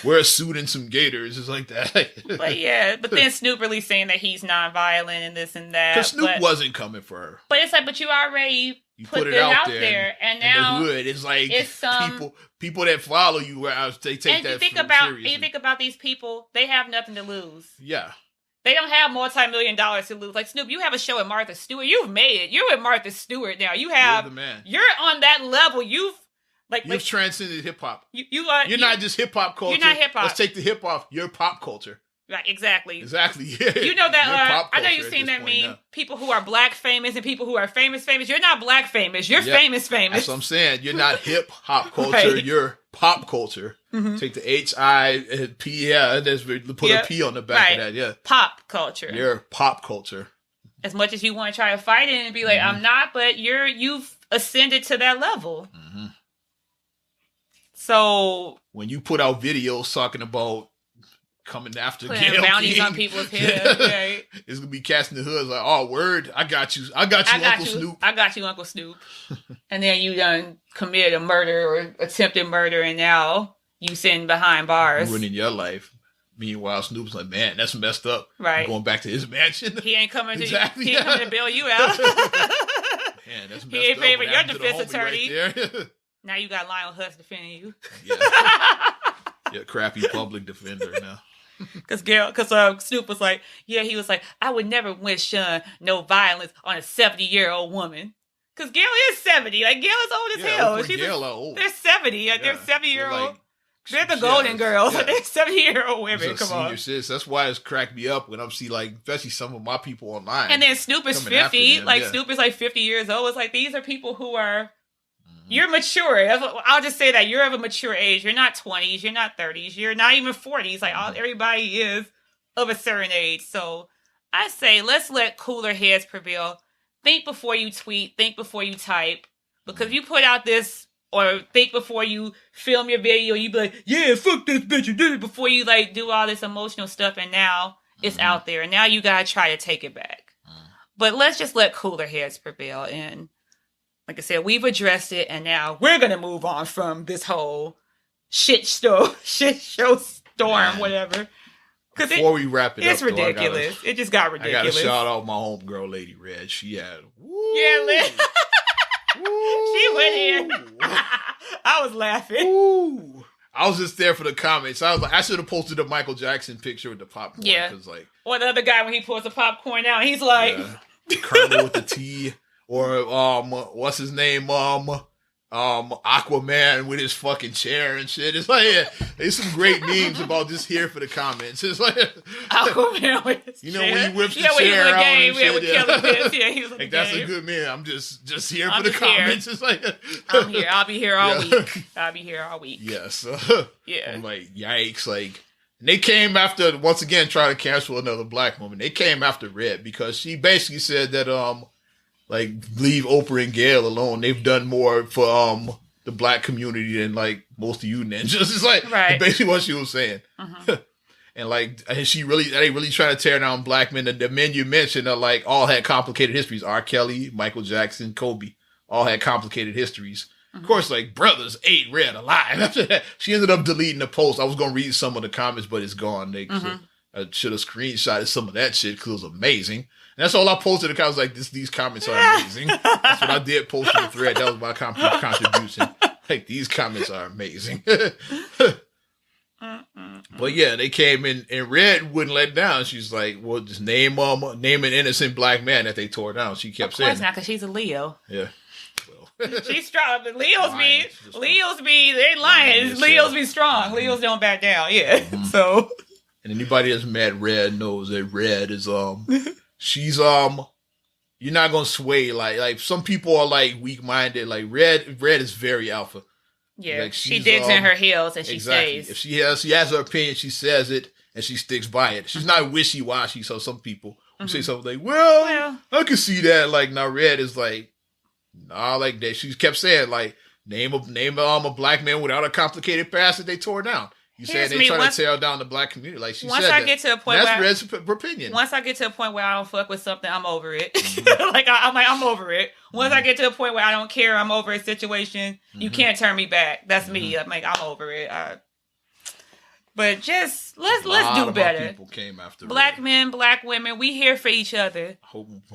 Wear a suit and some gaiters, it's like that. But yeah, but then Snoop really saying that he's nonviolent and this and that. Because Snoop but, wasn't coming for her. but it's like, but you already You put it this out out there, there, and in now the hood, it's like it's people that follow you, they take and that you think seriously. about these people, they have nothing to lose. Yeah. They don't have multi-million dollars to lose. Like Snoop, you have a show at Martha Stewart. You've made it. You're with Martha Stewart now. You're the man. You're on that level. You've transcended hip hop. You're not just hip hop culture. You're not hip hop. Let's take the hip hop. You're pop culture. Right, exactly. Exactly. Yeah. You know that. You're pop I know culture you've at seen this that point meme. now. People who are black famous and people who are famous. You're not black famous. You're Yeah. famous. That's what I'm saying. You're not hip hop culture. Right. You're pop culture. Mm-hmm. Take the H-I-P. Yeah, and just put a P on the back of that. Yeah. Pop culture. You're pop culture. As much as you want to try to fight it and be like, I'm not, but you've ascended to that level. Mm-hmm. So When you put out videos talking about coming after putting Gayle bounties King, on people's heads, right? it's gonna be casting the hoods like, oh, word, I got you, Uncle Snoop. I got you, Uncle Snoop. And then you done committed a murder or attempted murder, and now you sitting behind bars. Ruining your life. Meanwhile, Snoop's like, man, that's messed up. Right. Going back to his mansion. He ain't coming to Exactly. he ain't coming to bail you out. Man, that's messed He ain't up. paying What your happened to the defense homie right there? Now you got Lionel Hutz defending you. Yeah, crappy public defender now. Because Snoop was like, he was like, I would never wish no violence on a 70-year-old woman. Because Gayle is 70. Like, Gayle is old as hell. Oprah and Gayle are old. They're 70. They're Yeah, 70-year-old. they're They're the golden girls. Yeah. They're 70-year-old women. It's a Come on. senior sis. That's why it's cracked me up when I see, like, especially some of my people online. And then Snoop is coming after 50. them, Like, yeah. Snoop is like 50 years old. It's like, these are people who are, you're mature. I'll just say that. You're of a mature age. You're not 20s. You're not 30s. You're not even 40s. Like, everybody is of a certain age. So I say, let's let cooler heads prevail. Think before you tweet. Think before you type. Because you put out this, or think before you film your video, you be like, yeah, fuck this bitch, you did it, before you, like, do all this emotional stuff, and now it's out there, and now you gotta try to take it back. But let's just let cooler heads prevail, and like I said, we've addressed it, and now we're gonna move on from this whole shit show storm, whatever. Before we wrap it it's up, though, ridiculous. It just got I ridiculous. gotta shout out my homegirl, Lady Red. She had, Yeah, Liz. She went in. I was laughing. Ooh. I was just there for the comments. I was like, I should have posted the Michael Jackson picture with the popcorn. Yeah. Cause like, Or the other guy when he pulls the popcorn out, he's like, the Colonel with the T, or what's his name? Aquaman with his fucking chair and shit. It's like, yeah, there's some great memes about just here for the comments. It's like, Aquaman with his you know, chair. when he whips the when he chair was a out game, and yeah, shit, with yeah. Kelly Pitts. Yeah, he was like, like, that's a good man. I'm just here I'm for the just here. comments. It's like, I'm here. I'll be here all Yeah. week. I'll be here all week. yes. Yeah. I'm like, yikes. Like, and they came after, once again, trying to cancel another black woman. They came after Red because she basically said that, like, leave Oprah and Gayle alone. They've done more for, the black community than, like, most of you ninjas. It's like, Right. basically what she was saying. And, like, and they really trying to tear down black men. The men you mentioned are, like, all had complicated histories. R. Kelly, Michael Jackson, Kobe, all had complicated histories. Of course, like, brothers ate Red alive. After that, she ended up deleting the post. I was going to read some of the comments, but it's gone. I should have screenshotted some of that shit because it was amazing. And that's all I posted. I was like, these comments are amazing. That's what I did post in the thread. That was my contribution. Like, these comments are amazing. But yeah, they came in, and Red wouldn't let down. She's like, well, just name an innocent black man that they tore down. She kept saying, Of course not, because she's a Leo. yeah. Well, She's strong. But Leos Lying. they ain't lying. Lying, Leos be strong. Leos don't back down. Yeah. So. and anybody that's met Red knows that Red is she's you're not gonna sway like some people are like weak minded. Like Red is very alpha. Yeah, Like, she digs in her heels and she exactly. stays. If she has her opinion, she says it and she sticks by it. She's not wishy washy. So some people who say something like, well, I can see that. Like now, Red is like, nah, like that. She kept saying like, name a black man without a complicated past that they tore down. You said they try to tear down the black community. Like she once said, I get to a point that's Red's opinion. Once I get to a point where I don't fuck with something, I'm over it. I'm over it. Once I get to a point where I don't care, I'm over a situation. You can't turn me back. That's me. I'm like, I'm over it. But just let's do better. People came after black Red. Men, black women. We here for each other.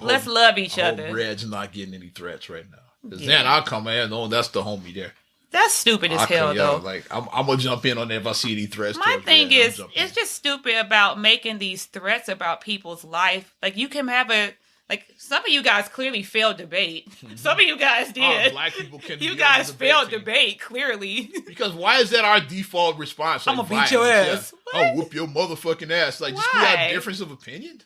Let's love each other. Red's not getting any threats right now. Because then I'll come in. No, that's the homie there. That's stupid as hell, though. Like I'm gonna jump in on that if I see any threats. My thing is, it's just stupid about making these threats about people's life. Like you can have some of you guys clearly failed debate. Some of you guys did. Black people can. You guys failed debate clearly. Because why is that our default response? Like, I'm gonna beat your ass. Yeah. I'll whoop your motherfucking ass. Like just because have difference of opinion.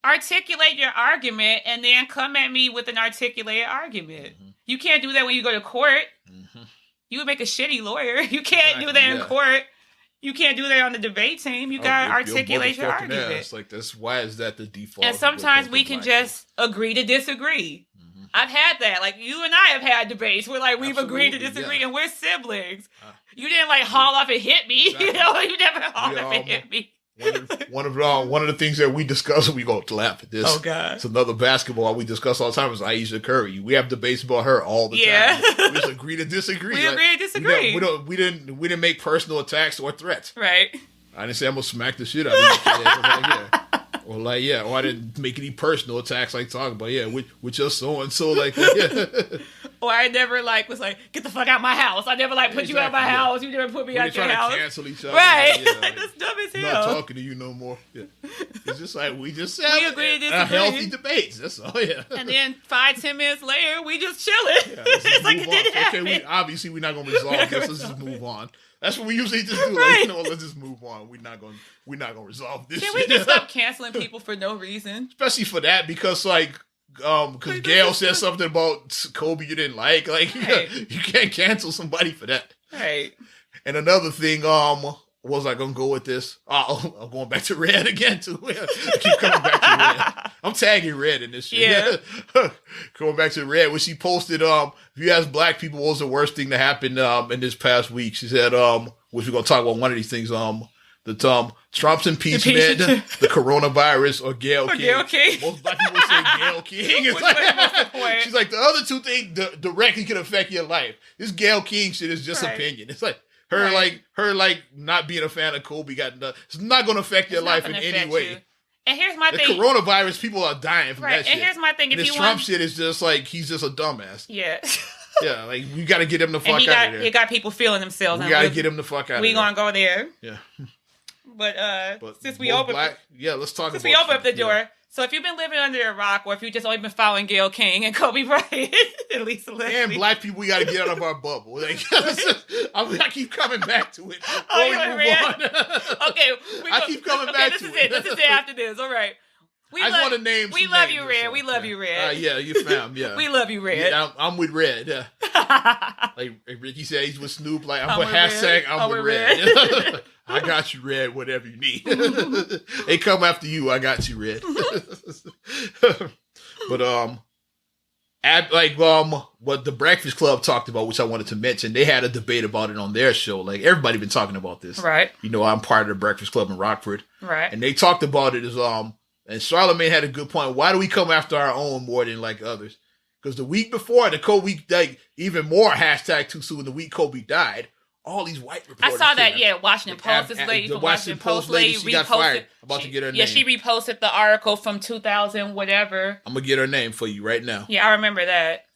Articulate your argument and then come at me with an articulated argument. You can't do that when you go to court. You would make a shitty lawyer. You can't do that in court. You can't do that on the debate team. You gotta articulate your argument. Ass. Like why is that the default? And sometimes we can just agree to disagree. I've had that. Like you and I have had debates where like we've agreed to disagree and we're siblings. You didn't like haul off and hit me. Exactly. You know, you never hauled off and hit me. One of the things that we discuss, we go to laugh at this. Oh God! It's another basketball we discuss all the time is Aisha Curry. We have debates about her all the time. We just agree to disagree. We agree to disagree. We didn't make personal attacks or threats. Right. I didn't say I'm gonna smack the shit out of you. Or I didn't make any personal attacks like talking about with your so and so like that. Or I never was like, get the fuck out my house. I never put you out my house. You never put me out your house. To cancel each other. Right. That's dumb as hell. I'm not talking to you no more. Yeah. It's just like we just said. We agree to disagree. Healthy debates. That's all. Yeah. And then 5-10 minutes later, we just chilling. It's like it didn't happen. Okay, obviously we're not gonna resolve this. Let's just move on. That's what we usually just do. Right. Like, let's just move on. We're not gonna resolve this. Can we just stop canceling people for no reason? Especially for that, because because Gail said something about Kobe you didn't like. Like you can't cancel somebody for that. Right. And another thing, was I gonna go with this? I'm going back to Red again too. I keep coming back to Red. I'm tagging Red in this shit. Yeah. Going back to Red, when she posted, if you ask black people what was the worst thing that happened in this past week, she said, which we're gonna talk about one of these things, Trump's impeachment, the coronavirus, or Gayle King. Most black people say Gayle King. It's she's like, the other two things directly can affect your life. This Gayle King shit is just opinion. It's like her not being a fan of Kobe it's not going to affect your life in any way. You. And here's my thing. The coronavirus, people are dying from that shit. And here's my thing. If Trump shit is just like, he's just a dumbass. Yeah. Yeah, like, we got to get him the fuck out of there. He got people feeling themselves. We got to get him the fuck out of there. We going to go there. Yeah. But since we opened let's talk since we opened up the door. Yeah. So if you've been living under a rock, or if you just only been following Gayle King and Kobe Bryant, at least and black people, we got to get out of our bubble. Like, I keep coming back to it. Okay, I keep coming back to it. This is it after this. All right. I just want to name. We love you, Red. We love you, Red. Yeah, you fam. Yeah, we love you, Red. Yeah, I'm with Red. Yeah. Like Ricky said, he's with Snoop. Like I'm with hashtag. I'm with Red. I got you, Red. Whatever you need. They come after you. I got you, Red. But what the Breakfast Club talked about, which I wanted to mention, they had a debate about it on their show. Like everybody been talking about this, right? You know, I'm part of the Breakfast Club in Rockford, right? And they talked about it as and Charlamagne had a good point. Why do we come after our own more than like others? Because the week before, the Kobe, like even more hashtag too soon. The week Kobe died, all these white reporters. I saw that. Yeah, Washington Post. This lady from Washington Post lady she got fired. About to get her name. Yeah, she reposted the article from 2000 whatever. I'm gonna get her name for you right now. Yeah, I remember that.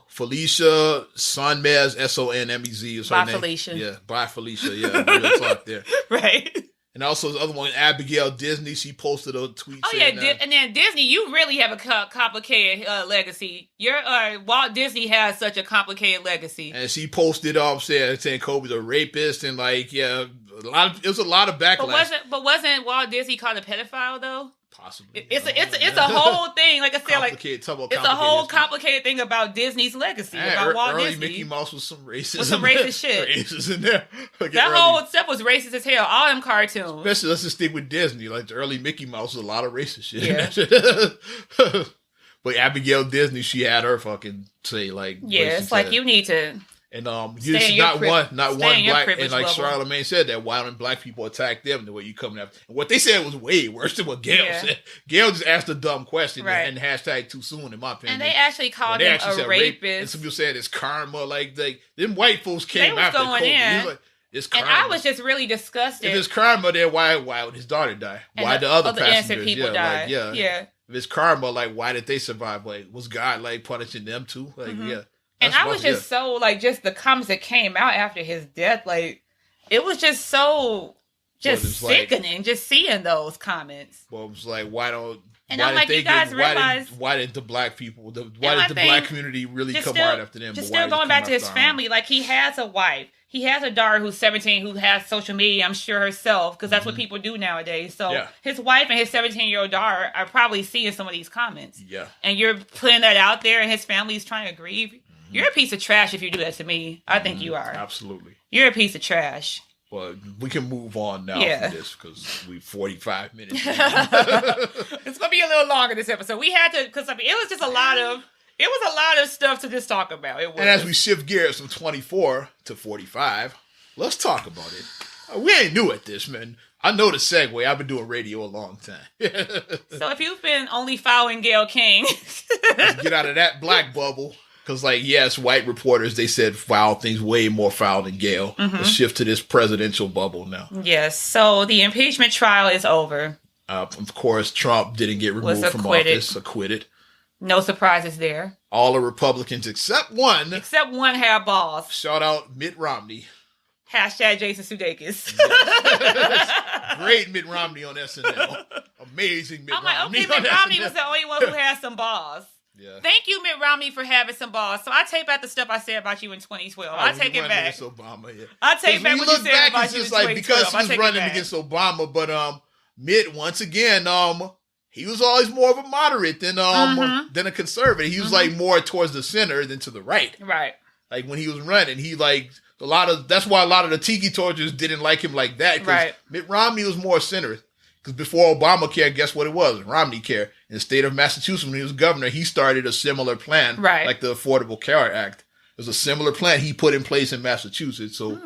Felicia Sonmez, Sonmez is her name. Felicia. Yeah, bye Felicia. Yeah, real talk there. Right. And also the other one, Abigail Disney, she posted a tweet. Oh saying, yeah, and then Disney, you really have a complicated legacy. Your Walt Disney has such a complicated legacy. And she posted saying Kobe's a rapist and It was a lot of backlash. But wasn't Walt Disney called a pedophile though? Possibly. It's a whole thing. Like I said, it's a whole complicated thing about Disney's legacy, about Walt early Disney. Mickey Mouse was some racist. With some racist shit. Racist in there. That whole stuff was racist as hell. All them cartoons. Especially, let's just stick with Disney. Like the early Mickey Mouse was a lot of racist shit. Yeah. But Abigail Disney, she had her fucking say like. Yeah, it's like you need to. And this is not one black, and like level. Charlamagne said that why don't black people attack them the way you coming after? And what they said was way worse than what Gail said. Gail just asked a dumb question and hashtag too soon, in my opinion. And they actually called him a rapist. And some people said it's karma. Like them white folks came after going Kobe. In. Like, it's karma. And I was just really disgusted. If it's karma, then why would his daughter die? And why the other innocent people die? Like, yeah. If it's karma, like why did they survive? Like was God like punishing them too? Like yeah. And I was just so, like, just the comments that came out after his death, like, it was just so, sickening, just seeing those comments. Well, it was like, why don't, and I'm like, you guys realize, why did the black people, why did the black community really come hard after them? Just still going back to his family, like, he has a wife. He has a daughter who's 17 who has social media, I'm sure herself, because that's what people do nowadays. So his wife and his 17-year-old daughter are probably seeing some of these comments. Yeah. And you're putting that out there and his family's trying to grieve. You're a piece of trash if you do that to me. I think you are. Absolutely. You're a piece of trash. But we can move on now from this because we 45 minutes. It's gonna be a little longer this episode. We had to because it was just a lot of stuff to just talk about. It was. And as we shift gears from 24 to 45, let's talk about it. We ain't new at this, man. I know the segue. I've been doing radio a long time. So if you've been only following Gayle King, let's get out of that black bubble. Because, like, yes, white reporters, they said foul things way more foul than Gayle. Let's shift to this presidential bubble now. Yes. So the impeachment trial is over. Of course, Trump didn't get removed from office. Acquitted. No surprises there. All the Republicans except one. Except one have balls. Shout out Mitt Romney. Hashtag Jason Sudeikis. Yes. Great Mitt Romney on SNL. Amazing Mitt Romney. I'm like, okay, Mitt Romney was the only one who had some balls. Yeah. Thank you, Mitt Romney, for having some balls. So I take back the stuff I said about you in 2012. I take it back. Obama, yeah. I take back what you said about you in 2012. Because he was running against Obama, but Mitt, once again, he was always more of a moderate than a conservative. He was like more towards the center than to the right. Right. Like when he was running, he like that's why a lot of the tiki torches didn't like him like that. Right. Mitt Romney was more center. Because before Obamacare, guess what it was? Romney Care. In the state of Massachusetts, when he was governor, he started a similar plan, like the Affordable Care Act. It was a similar plan he put in place in Massachusetts. So,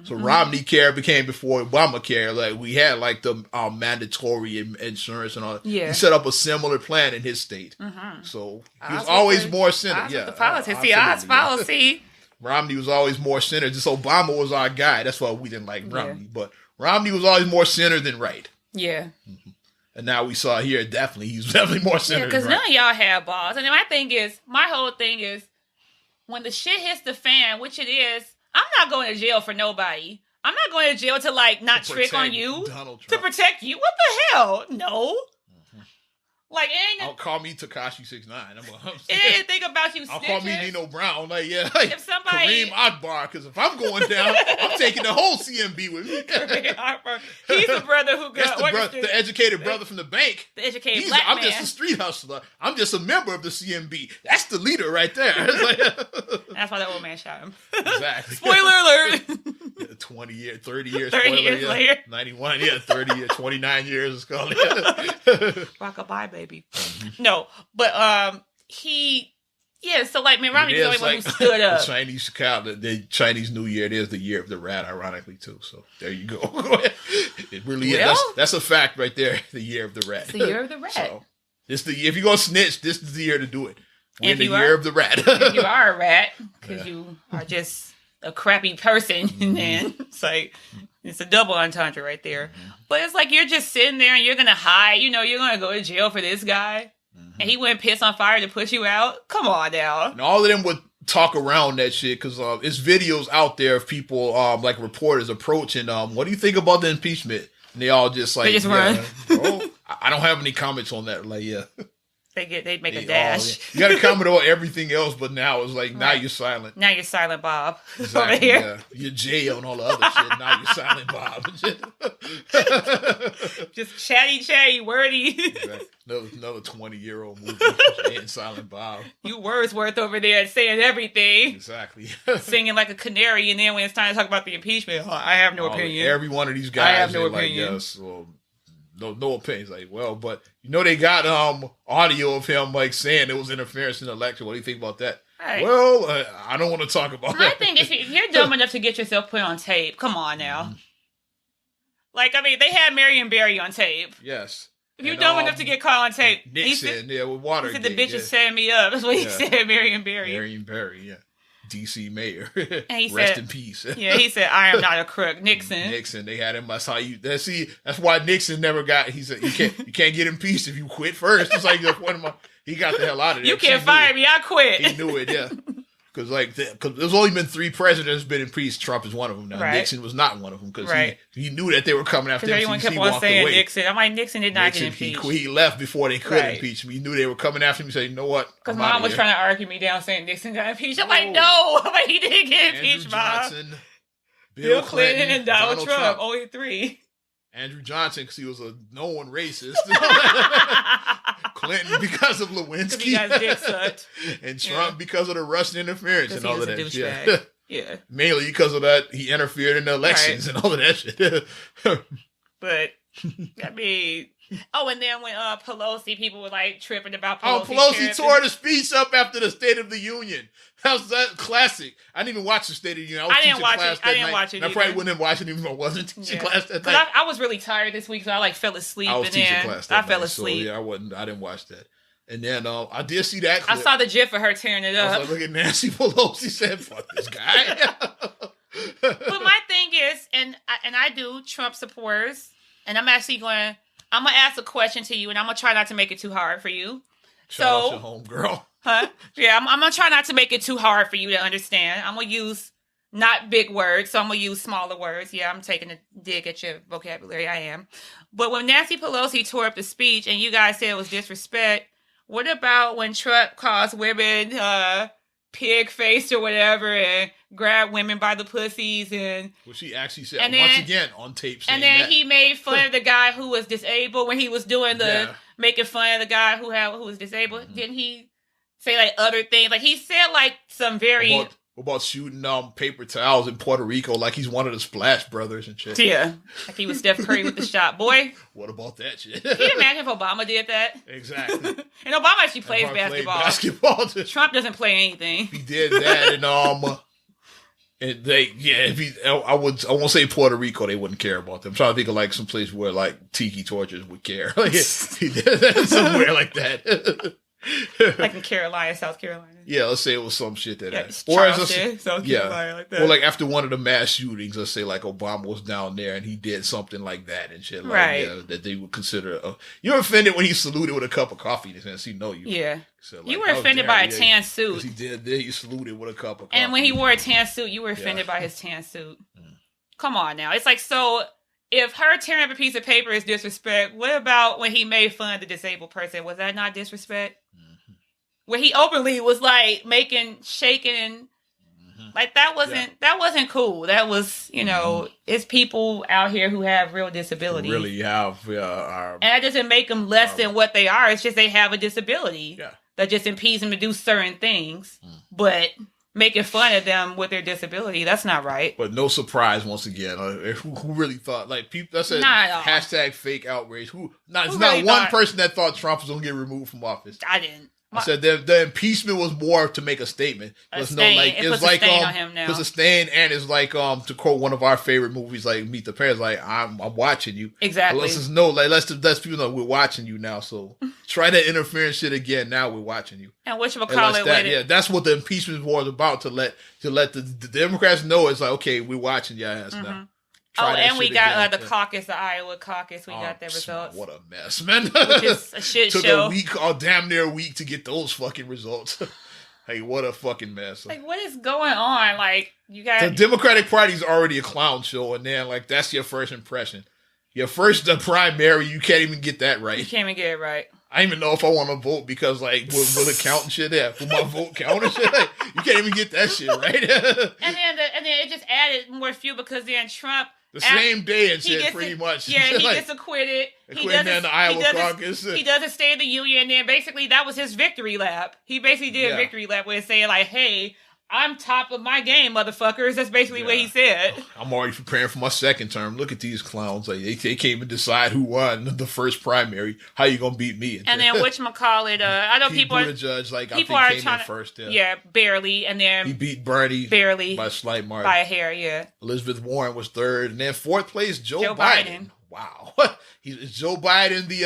Romney Care became before Obamacare. Like we had like the mandatory insurance and all that. Yeah. He set up a similar plan in his state. So he was always more center. Yeah, the politics. Policy. Romney was always more center. Just Obama was our guy. That's why we didn't like Romney. But Romney was always more center than right. Yeah. And now we saw here, he's definitely more centered. Because none of y'all have balls. And then my whole thing is, when the shit hits the fan, which it is, I'm not going to jail for nobody. I'm not going to jail to, like, not trick on you. To protect you? What the hell? No. Like, don't call me Tekashi 6ix9ine. It ain't think about you. I'll call me Nino Brown. Like, yeah, like if somebody, Kareem Akbar. Because if I'm going down, I'm taking the whole CMB with me. He's the brother who got the educated brother from the bank. The educated black man. I'm just a street hustler. I'm just a member of the CMB. That's the leader right there. That's why that old man shot him. Exactly. Spoiler alert. 20 years, 30 years. 30 years later. 91, 30 years, 29 years. It's called. Rock-a-bye, baby. No, but so like Mitt Romney was the only one who stood up. The Chinese New Year, it is the year of the rat, ironically too. So there you go. It really is. That's a fact right there. The year of the rat. It's the year of the rat. So if you're gonna snitch, this is the year to do it. We're the year of the rat. If you are a rat, because you are just a crappy person, then it's like it's a double entendre right there. But it's like you're just sitting there and you're gonna hide. You're gonna go to jail for this guy, and he went piss on fire to put you out. Come on now. And all of them would talk around that shit because it's videos out there of people like reporters approaching. What do you think about the impeachment? And they all just like run. Bro, I don't have any comments on that. Like They make a dash. You got to comment on everything else, but now it's like now you're silent. Now you're silent, Bob. Exactly, over here. Yeah. You're Jay on all the other shit. Now you're silent, Bob. Just chatty, wordy. Exactly. Another 20-year-old movie. Jay and Silent Bob. You Wordsworth over there saying everything. Exactly. Singing like a canary, and then when it's time to talk about the impeachment, I have no opinion. Every one of these guys, I have no opinion. Like, yes, well, no opinions. Like, well, but they got audio of him like saying it was interference in the election. What do you think about that? Right. Well, I don't want to talk about that. I think if you're dumb enough to get yourself put on tape, come on now. Mm-hmm. Like, I mean, they had Marion Barry on tape. Yes. If you're dumb enough to get caught on tape, Nixon, with Watergate. He said the bitch is setting me up. That's what he said, Marion Barry. Marion Barry, yeah. D.C. mayor. And he Rest said, in peace. Yeah, he said, I am not a crook. Nixon. They had him. That's why Nixon never got. He said you can't get impeached if you quit first. It's like he got the hell out of there. You can't fire me. I quit. He knew it. Yeah. Because there's only been 3 presidents been impeached. Trump is one of them. Now Nixon was not one of them because he knew that they were coming after him. Everyone kept on saying away. Nixon. I'm like, Nixon did not get impeached. He left before they could impeach him. He knew they were coming after him. He said, you know what? Because Mom was trying to argue me down saying Nixon got impeached. I'm like, no. I'm like, he didn't get impeached, Mom. Bill Clinton and Donald Trump. Only 3. Andrew Johnson because he was a known racist. Clinton because of Lewinsky. He got his dick sucked. And Trump because of the Russian interference and all of that. Yeah. Mainly because of that, he interfered in the elections and all of that shit. But, I mean... Oh, and then when Pelosi, people were like tripping about Pelosi. Pelosi tore the speech up after the State of the Union. How's that classic? I didn't even watch the State of the Union. I didn't watch it. I probably wouldn't have watched it even if I wasn't teaching class that night. I was really tired this week, so I fell asleep. I was teaching class that night. I fell asleep. So, I didn't watch that. And then I did see that clip. I saw the gif of her tearing it up. I was like, look at Nancy Pelosi said, fuck this guy. But my thing is, and I do Trump supporters, and I'm going to ask a question to you, and I'm going to try not to make it too hard for you. Shout out your home girl. Huh? Yeah, I'm going to try not to make it too hard for you to understand. I'm going to use not big words, so I'm going to use smaller words. Yeah, I'm taking a dig at your vocabulary. I am. But when Nancy Pelosi tore up the speech, and you guys said it was disrespect, what about when Trump calls women pig-faced or whatever and grab women by the pussies? And well, she actually said, once again, on tape saying and then that. he made fun of the guy who was disabled when he was doing making fun of the guy who was disabled. Mm-hmm. Didn't he say like other things? Like he said like some very... About shooting paper towels in Puerto Rico like he's one of the Splash Brothers and shit. Yeah. Like he was Steph Curry with the shot. Boy. What about that shit? Can you imagine if Obama did that? Exactly. And Obama actually plays basketball. Trump doesn't play anything. He did that and I won't say Puerto Rico, they wouldn't care about them. I'm trying to think of like some place where like tiki tortures would care. Like, he did that somewhere like that. Like in Carolina, South Carolina. Yeah, let's say it was some shit that Charleston, South Carolina, like that. Or like after one of the mass shootings, let's say like Obama was down there and he did something like that and shit, like that they would consider. You're offended when he saluted with a cup of coffee and says he know you. Yeah, so, like, you were offended by a tan suit. He did. He saluted with a cup of coffee. And when he wore a tan suit, you were offended by his tan suit. Come on now, it's like so. If her tearing up a piece of paper is disrespect, what about when he made fun of the disabled person? Was that not disrespect? Where he openly was like shaking and like that wasn't cool. That was, it's people out here who have real disabilities. Really have, and that doesn't make them less than what they are. It's just they have a disability. Yeah. That just impedes them to do certain things. But making fun of them with their disability, that's not right. But no surprise, once again, who really thought, like, people, that's a hashtag fake outrage. It's not one person that thought Trump was going to get removed from office. I didn't. I said the impeachment was more to make a statement. It's like puts a stain on him now. It's a stain, and it's like to quote one of our favorite movies, like Meet the Parents, like I'm watching you. Exactly. Let's people know we're watching you now. So try that interference shit again. Now we're watching you. And whatchamacallit Yeah, that's what the impeachment was about, to let the Democrats know it's like, okay, we're watching your ass now. And we got the caucus, the Iowa caucus. We got their results. What a mess, man. Which is a shit show. Took a week, damn near a week to get those fucking results. Hey, what a fucking mess. Like, what is going on? Like, you got... The Democratic Party's already a clown show, and then, like, that's your first impression. Your first primary, you can't even get that right. You can't even get it right. I don't even know if I want to vote because, like, will it count and shit? Yeah, will my vote count and shit? Like, you can't even get that shit, right? and then it just added more fuel because then Trump the same day and shit, pretty much. Yeah, he like, gets acquitted. He does the Iowa caucus. He does a State of the Union, and then basically that was his victory lap. He basically did a victory lap where he's saying like, "Hey, I'm top of my game, motherfuckers." That's basically what he said. I'm already preparing for my second term. Look at these clowns. Like they can't even decide who won the first primary. How you gonna beat me? And then whatchamacallit, I know people are Buttigieg, like people I are think came trying in first. Yeah, barely. And then he beat Bernie barely by a slight margin. By a hair, yeah. Elizabeth Warren was third, and then fourth place Joe Biden. Wow. Is Joe Biden the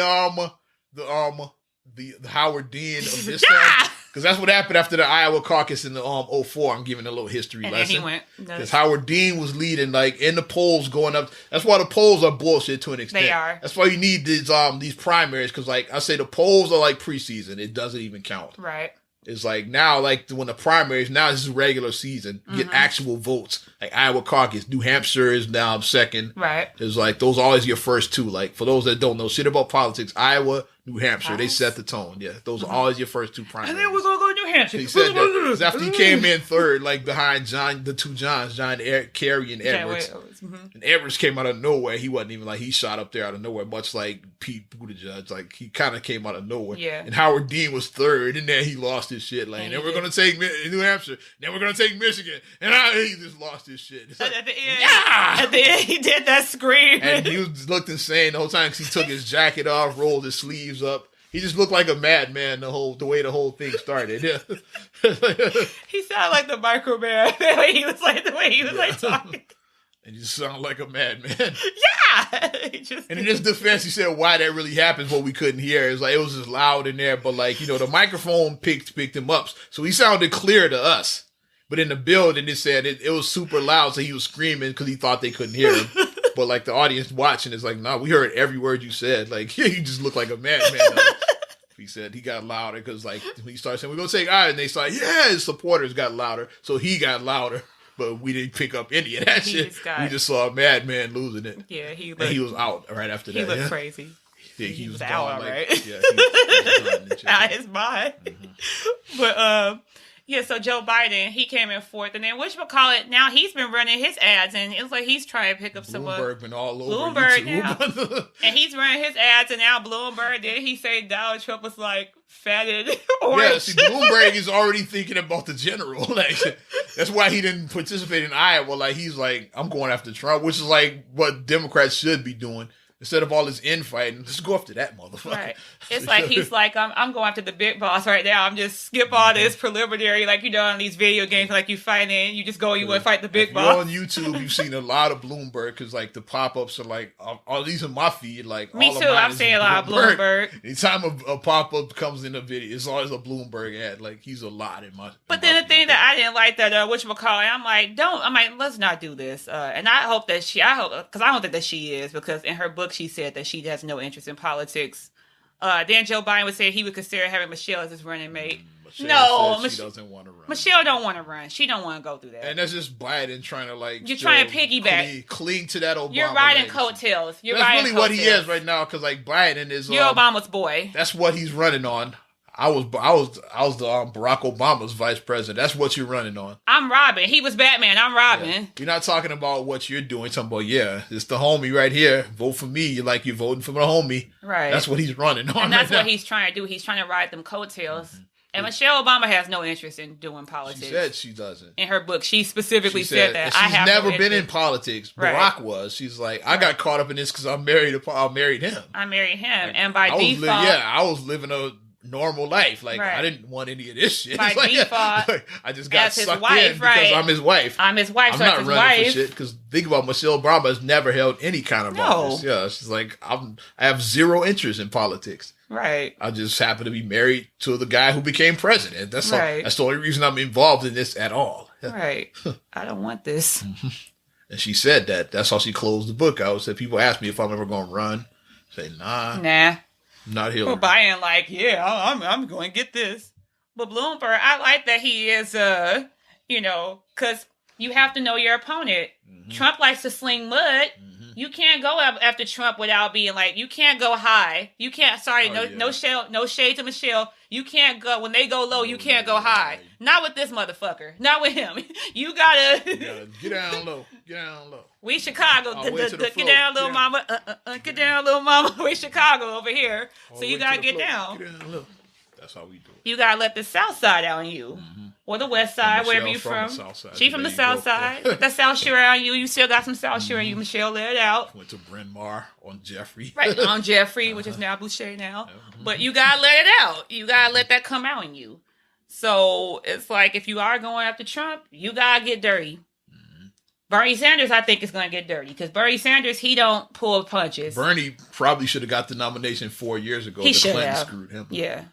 Howard Dean of this time? Because that's what happened after the Iowa caucus in the 2004. I'm giving a little history lesson. And then he went. Because Howard Dean was leading, like, in the polls going up. That's why the polls are bullshit to an extent. They are. That's why you need these primaries. Because, like, I say the polls are like preseason. It doesn't even count. Right. It's like now, like when the primaries, now this is regular season. You get actual votes. Like Iowa caucus, New Hampshire is now second. Right. It's like those are always your first two. Like for those that don't know shit about politics, Iowa, New Hampshire, they set the tone. Yeah, those are always your first two primaries. And then we're gonna go to New Hampshire. He said that 'cause after he came in third, like behind the two Johns, Kerry and Edwards. And Edwards came out of nowhere. He wasn't even like he shot up there out of nowhere, much like Pete Buttigieg. Like he kind of came out of nowhere. Yeah. And Howard Dean was third, and then he lost his shit. Like, and then we're gonna take New Hampshire. Then we're gonna take Michigan, and he just lost his shit. Like, at the end, at the end, he did that scream, and he looked insane the whole time because he took his jacket off, rolled his sleeves up. He just looked like a madman the way the whole thing started. Yeah. He sounded like the Microman. The way he was like talking. And you sound like a madman. Yeah. And in his defense, he said why that really happens, what we couldn't hear. It's like it was just loud in there, but like, the microphone picked him up. So he sounded clear to us. But in the building, it said it was super loud, so he was screaming because he thought they couldn't hear him. But like the audience watching is like, nah, we heard every word you said. Like, you just look like a madman. He said he got louder because like when he started saying, we're going to take and they started, his supporters got louder. So he got louder. But we didn't pick up any of that shit. We just saw a madman losing it. Yeah, he was out right after that. He looked crazy. Yeah, he was out, gone, right? Yeah, he was out his mind. But yeah, so Joe Biden, he came in fourth, and then whatchamacallit, now he's been running his ads, and it was like he's trying to pick up some Bloomberg been all over Bloomberg YouTube. Now. And he's running his ads, and now Bloomberg, did he say Donald Trump was like fatted orange? Yeah, see, Bloomberg is already thinking about the general. Like, that's why he didn't participate in Iowa. Like, he's like, I'm going after Trump, which is like what Democrats should be doing. Instead of all this infighting, let's go after that motherfucker. Right. It's like he's like, I'm going after the big boss right now. I'm just skip all this preliminary, like on these video games, like you fight in, you just go, you want to fight the big boss. On YouTube, you've seen a lot of Bloomberg because like the pop-ups are like, all these in my feed, like me all too. Of mine I'm seeing a lot of Bloomberg. Anytime a pop-up comes in a video, it's always a Bloomberg ad. Like he's a lot in my. But then the thing that I didn't like that whatchamacallit, I'm like, let's not do this. And I hope that because I don't think that she is, because in her book she said that she has no interest in politics. Then Joe Biden would say he would consider having Michelle as his running mate. Michelle doesn't want to run. Michelle don't want to run. She don't want to go through that. And that's just Biden trying to like. You're trying to piggyback. Cling to that Obama. You're riding coattails. That's really what he is right now. Because like Biden is. You're Obama's boy. That's what he's running on. I was the Barack Obama's vice president. That's what you're running on. I'm Robin. He was Batman. I'm Robin. Yeah. You're not talking about what you're doing. You're talking about, it's the homie right here. Vote for me. You're like, you're voting for the homie. Right. That's what he's running on. And that's right what now. he's trying to do. He's trying to ride them coattails. Mm-hmm. And Michelle Obama has no interest in doing politics. She said she doesn't. In her book, she specifically said that. She's never been in politics. Right. Barack was. She's like, I got caught up in this because I married him. I married him. Like, and by default. I was living a normal life. Like, I didn't want any of this shit. By default. I just got sucked in because I'm his wife. I'm his wife, I'm not running for shit. Because think about Michelle Obama has never held any kind of office. Yeah, she's like, I have zero interest in politics. Right. I just happen to be married to the guy who became president. That's all. That's the only reason I'm involved in this at all. Right. I don't want this. And she said that. That's how she closed the book out. Said people ask me if I'm ever going to run. I say, nah. Not Hillary. Well, Biden like, I'm going to get this. But Bloomberg, I like that he is, because you have to know your opponent. Mm-hmm. Trump likes to sling mud. Mm-hmm. You can't go after Trump without being like, you can't go high. You can't, no shade to Michelle. You can't go, when they go low, you can't go high. Not with this motherfucker. Not with him. You gotta get down low. Get down low. We Chicago. Get down, little mama. Get down, little mama. We Chicago over here. So you gotta get down. Get down low. That's how we do it. You gotta let the South Side out on you. Or the West Side, wherever you're from. She from the South Side. Let that South Shore out on you. You still got some South Shore in you, Michelle. Let it out. Went to Bryn Mawr on Jeffrey. Right, on Jeffrey, which is now Boucher now. But you gotta let it out. You gotta let that come out in you. So it's like, if you are going after Trump, you gotta get dirty. Bernie Sanders, I think, is going to get dirty. Because Bernie Sanders, he don't pull punches. Bernie probably should have got the nomination 4 years ago. He should Clinton have. Screwed him. Yeah.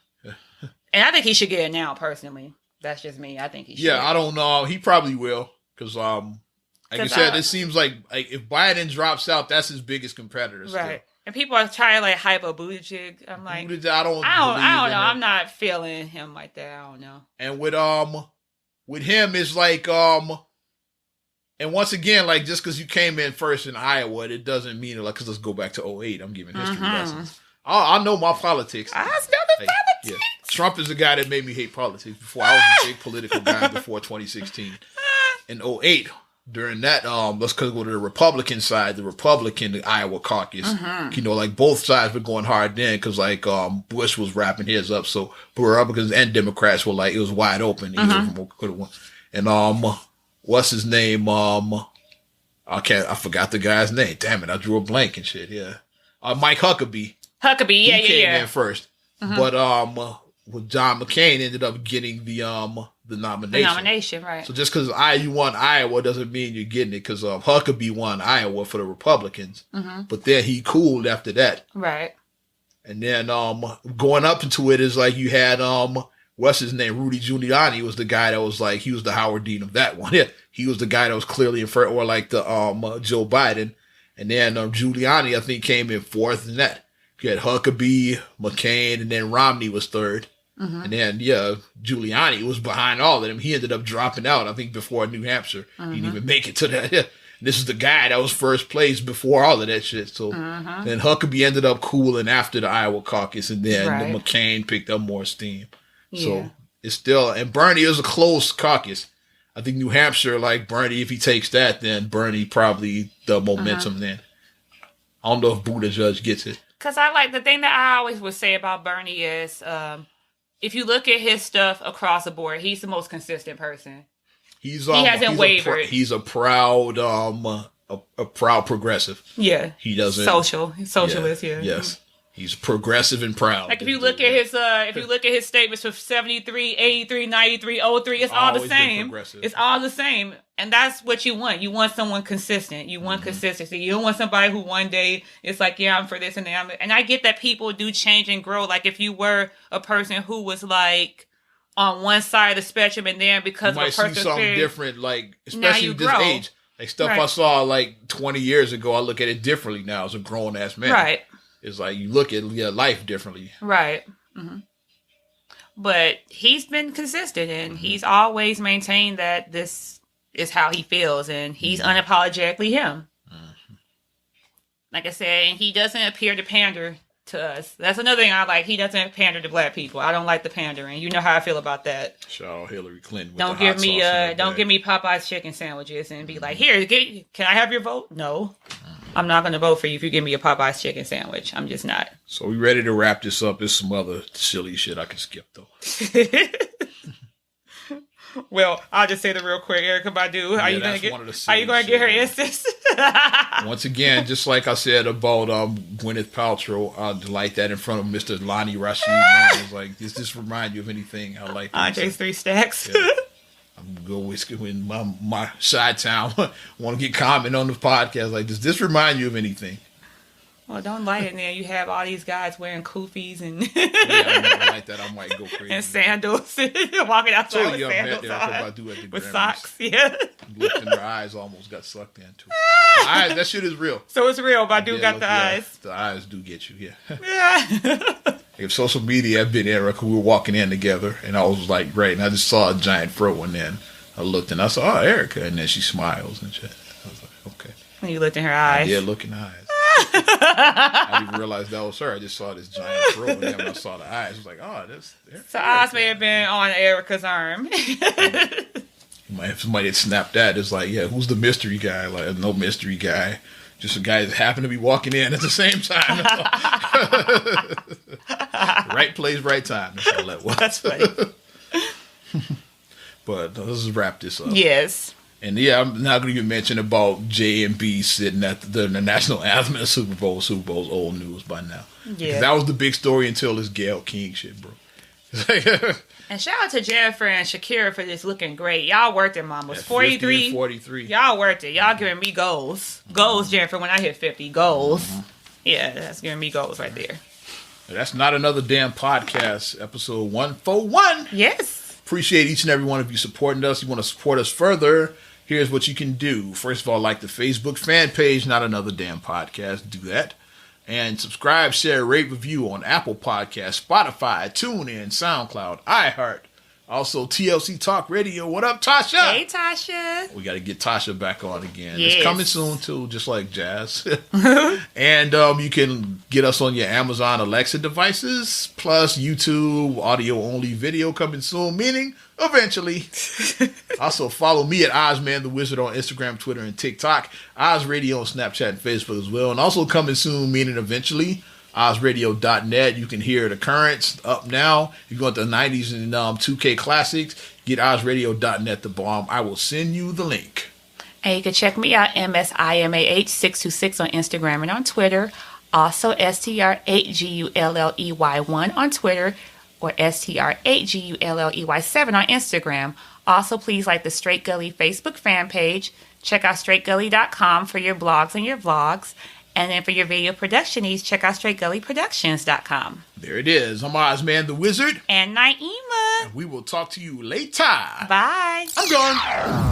And I think he should get it now, personally. That's just me. I think he should. Yeah, I don't know. He probably will. Because, like I said, it seems like if Biden drops out, that's his biggest competitor. Right. Still. And people are trying to, like, hype up Buttigieg. I'm like, I don't know. I'm not feeling him like that. I don't know. And with him, it's like, and once again, like, just because you came in first in Iowa, it doesn't mean, like, because let's go back to 2008. I'm giving history lessons. I know my politics. I know the politics. Yeah. Trump is the guy that made me hate politics before. I was a big political guy before 2016. In 2008, during that, let's go to the Republican side, the Iowa caucus. You know, like, both sides were going hard then because, like, Bush was wrapping his up. So Republicans and Democrats were like, it was wide open. Either of them could have won. And, what's his name? I forgot the guy's name. Damn it, I drew a blank and shit. Yeah, Mike Huckabee. He came in first, but with John McCain ended up getting the nomination. The nomination, right? So just because you won Iowa doesn't mean you're getting it. Because Huckabee won Iowa for the Republicans, but then he cooled after that, right? And then going up into it is like you had what's his name? Rudy Giuliani was the guy that was like, he was the Howard Dean of that one. Yeah, he was the guy that was clearly in front, or like the Joe Biden. And then Giuliani, I think, came in fourth in that. You had Huckabee, McCain, and then Romney was third. And then, Giuliani was behind all of them. He ended up dropping out, I think, before New Hampshire. He didn't even make it to that. Yeah. This is the guy that was first place before all of that shit. So then Huckabee ended up cooling after the Iowa caucus, and then McCain picked up more steam. Yeah. So it's still, and Bernie is a close caucus. I think New Hampshire, like Bernie, if he takes that, then Bernie probably the momentum then. I don't know if Buttigieg gets it. Because the thing that I always would say about Bernie is, if you look at his stuff across the board, he's the most consistent person. He hasn't wavered. He's a proud, a proud progressive. Yeah. He doesn't. Socialist, yeah. Yes. He's progressive and proud. Like if you look at his statements from 73, 83, 93, 03, it's all the same. It's all the same. And that's what you want. You want someone consistent. You want consistency. You don't want somebody who one day is like, yeah, I'm for this and that. And I get that people do change and grow. Like if you were a person who was like on one side of the spectrum and then because of a personal see something different, like especially this age. Like stuff I saw like 20 years ago, I look at it differently now as a grown ass man. Right. It's like you look at life differently. Right. But he's been consistent and he's always maintained that this is how he feels and he's unapologetically him. Like I said, and he doesn't appear to pander to us. That's another thing I like. He doesn't pander to black people. I don't like the pandering. You know how I feel about that. Shout out Hillary Clinton. Don't give me Popeye's chicken sandwiches and be like, here, can I have your vote? No. I'm not going to vote for you if you give me a Popeye's chicken sandwich. I'm just not. So we ready to wrap this up. There's some other silly shit I can skip, though. Well, I'll just say the real quick. Erykah Badu, are you going to get her instance? Once again, just like I said about Gwyneth Paltrow, I'd like that in front of Mr. Lonnie Rashid. It's like, does this remind you of anything? I like Andre's 3 Stacks. Yeah. I'm going when my side town want to get comment on the podcast. Like, does this remind you of anything? Well, don't light it there. You have all these guys wearing koofies and I like that. I might go crazy. And sandals, walking outside with sandals on. With socks, yeah. Looked in her eyes, almost got sucked into. The eyes, that shit is real. So it's real. Badu got the eyes. The eyes do get you, yeah. If social media had been Erykah, we were walking in together, and I was like, right, and I just saw a giant fro, and then I looked and I saw Erykah, and then she smiles and shit. I was like, okay. when you looked in her eyes. I did look in the eyes. I didn't even realize that was her. I just saw this giant throat, and then when I saw the eyes, I was like, "Oh, that's." So Oz may have been on Erica's arm. If somebody had snapped that, it's like, yeah, who's the mystery guy? Like, no mystery guy, just a guy that happened to be walking in at the same time. Right place, right time. That's all that was. That's funny. But let's just wrap this up. Yes. And yeah, I'm not going to even mention about J and B sitting at the national anthem at the Super Bowl. Super Bowl's old news by now. Yeah, that was the big story until this Gayle King shit, bro. And shout out to Jennifer and Shakira for just looking great. Y'all worked it, mamas. 43. 43. Y'all worked it. Y'all giving me goals. Goals, Jennifer, when I hit 50. Goals. Yeah, that's giving me goals right there. That's Not Another Damn Podcast, episode 141. Yes. Appreciate each and every one of you supporting us. You want to support us further, here's what you can do. First of all, like the Facebook fan page, Not Another Damn Podcast. Do that. And subscribe, share, rate, review on Apple Podcasts, Spotify, TuneIn, SoundCloud, iHeart. Also, TLC Talk Radio. What up, Tasha? Hey, Tasha. We got to get Tasha back on again. Yes. It's coming soon, too, just like Jazz. And you can get us on your Amazon Alexa devices, plus YouTube, audio-only video coming soon, meaning eventually. Also, follow me at Ozman the Wizard on Instagram, Twitter, and TikTok. Oz Radio on Snapchat and Facebook as well. And also coming soon, meaning eventually, OzRadio.net. You can hear the currents up now. If you go into the 90s and 2K classics, get OzRadio.net the bomb. I will send you the link. And you can check me out, MSIMAH626 on Instagram and on Twitter. Also, STR8GULLEY1 on Twitter, or STR8GULLEY7 on Instagram. Also, please like the Straight Gully Facebook fan page. Check out straightgully.com for your blogs and your vlogs. And then for your video production needs, check out straightgullyproductions.com. There it is. I'm Ozman the Wizard. And Naima. And we will talk to you later. Bye. I'm gone.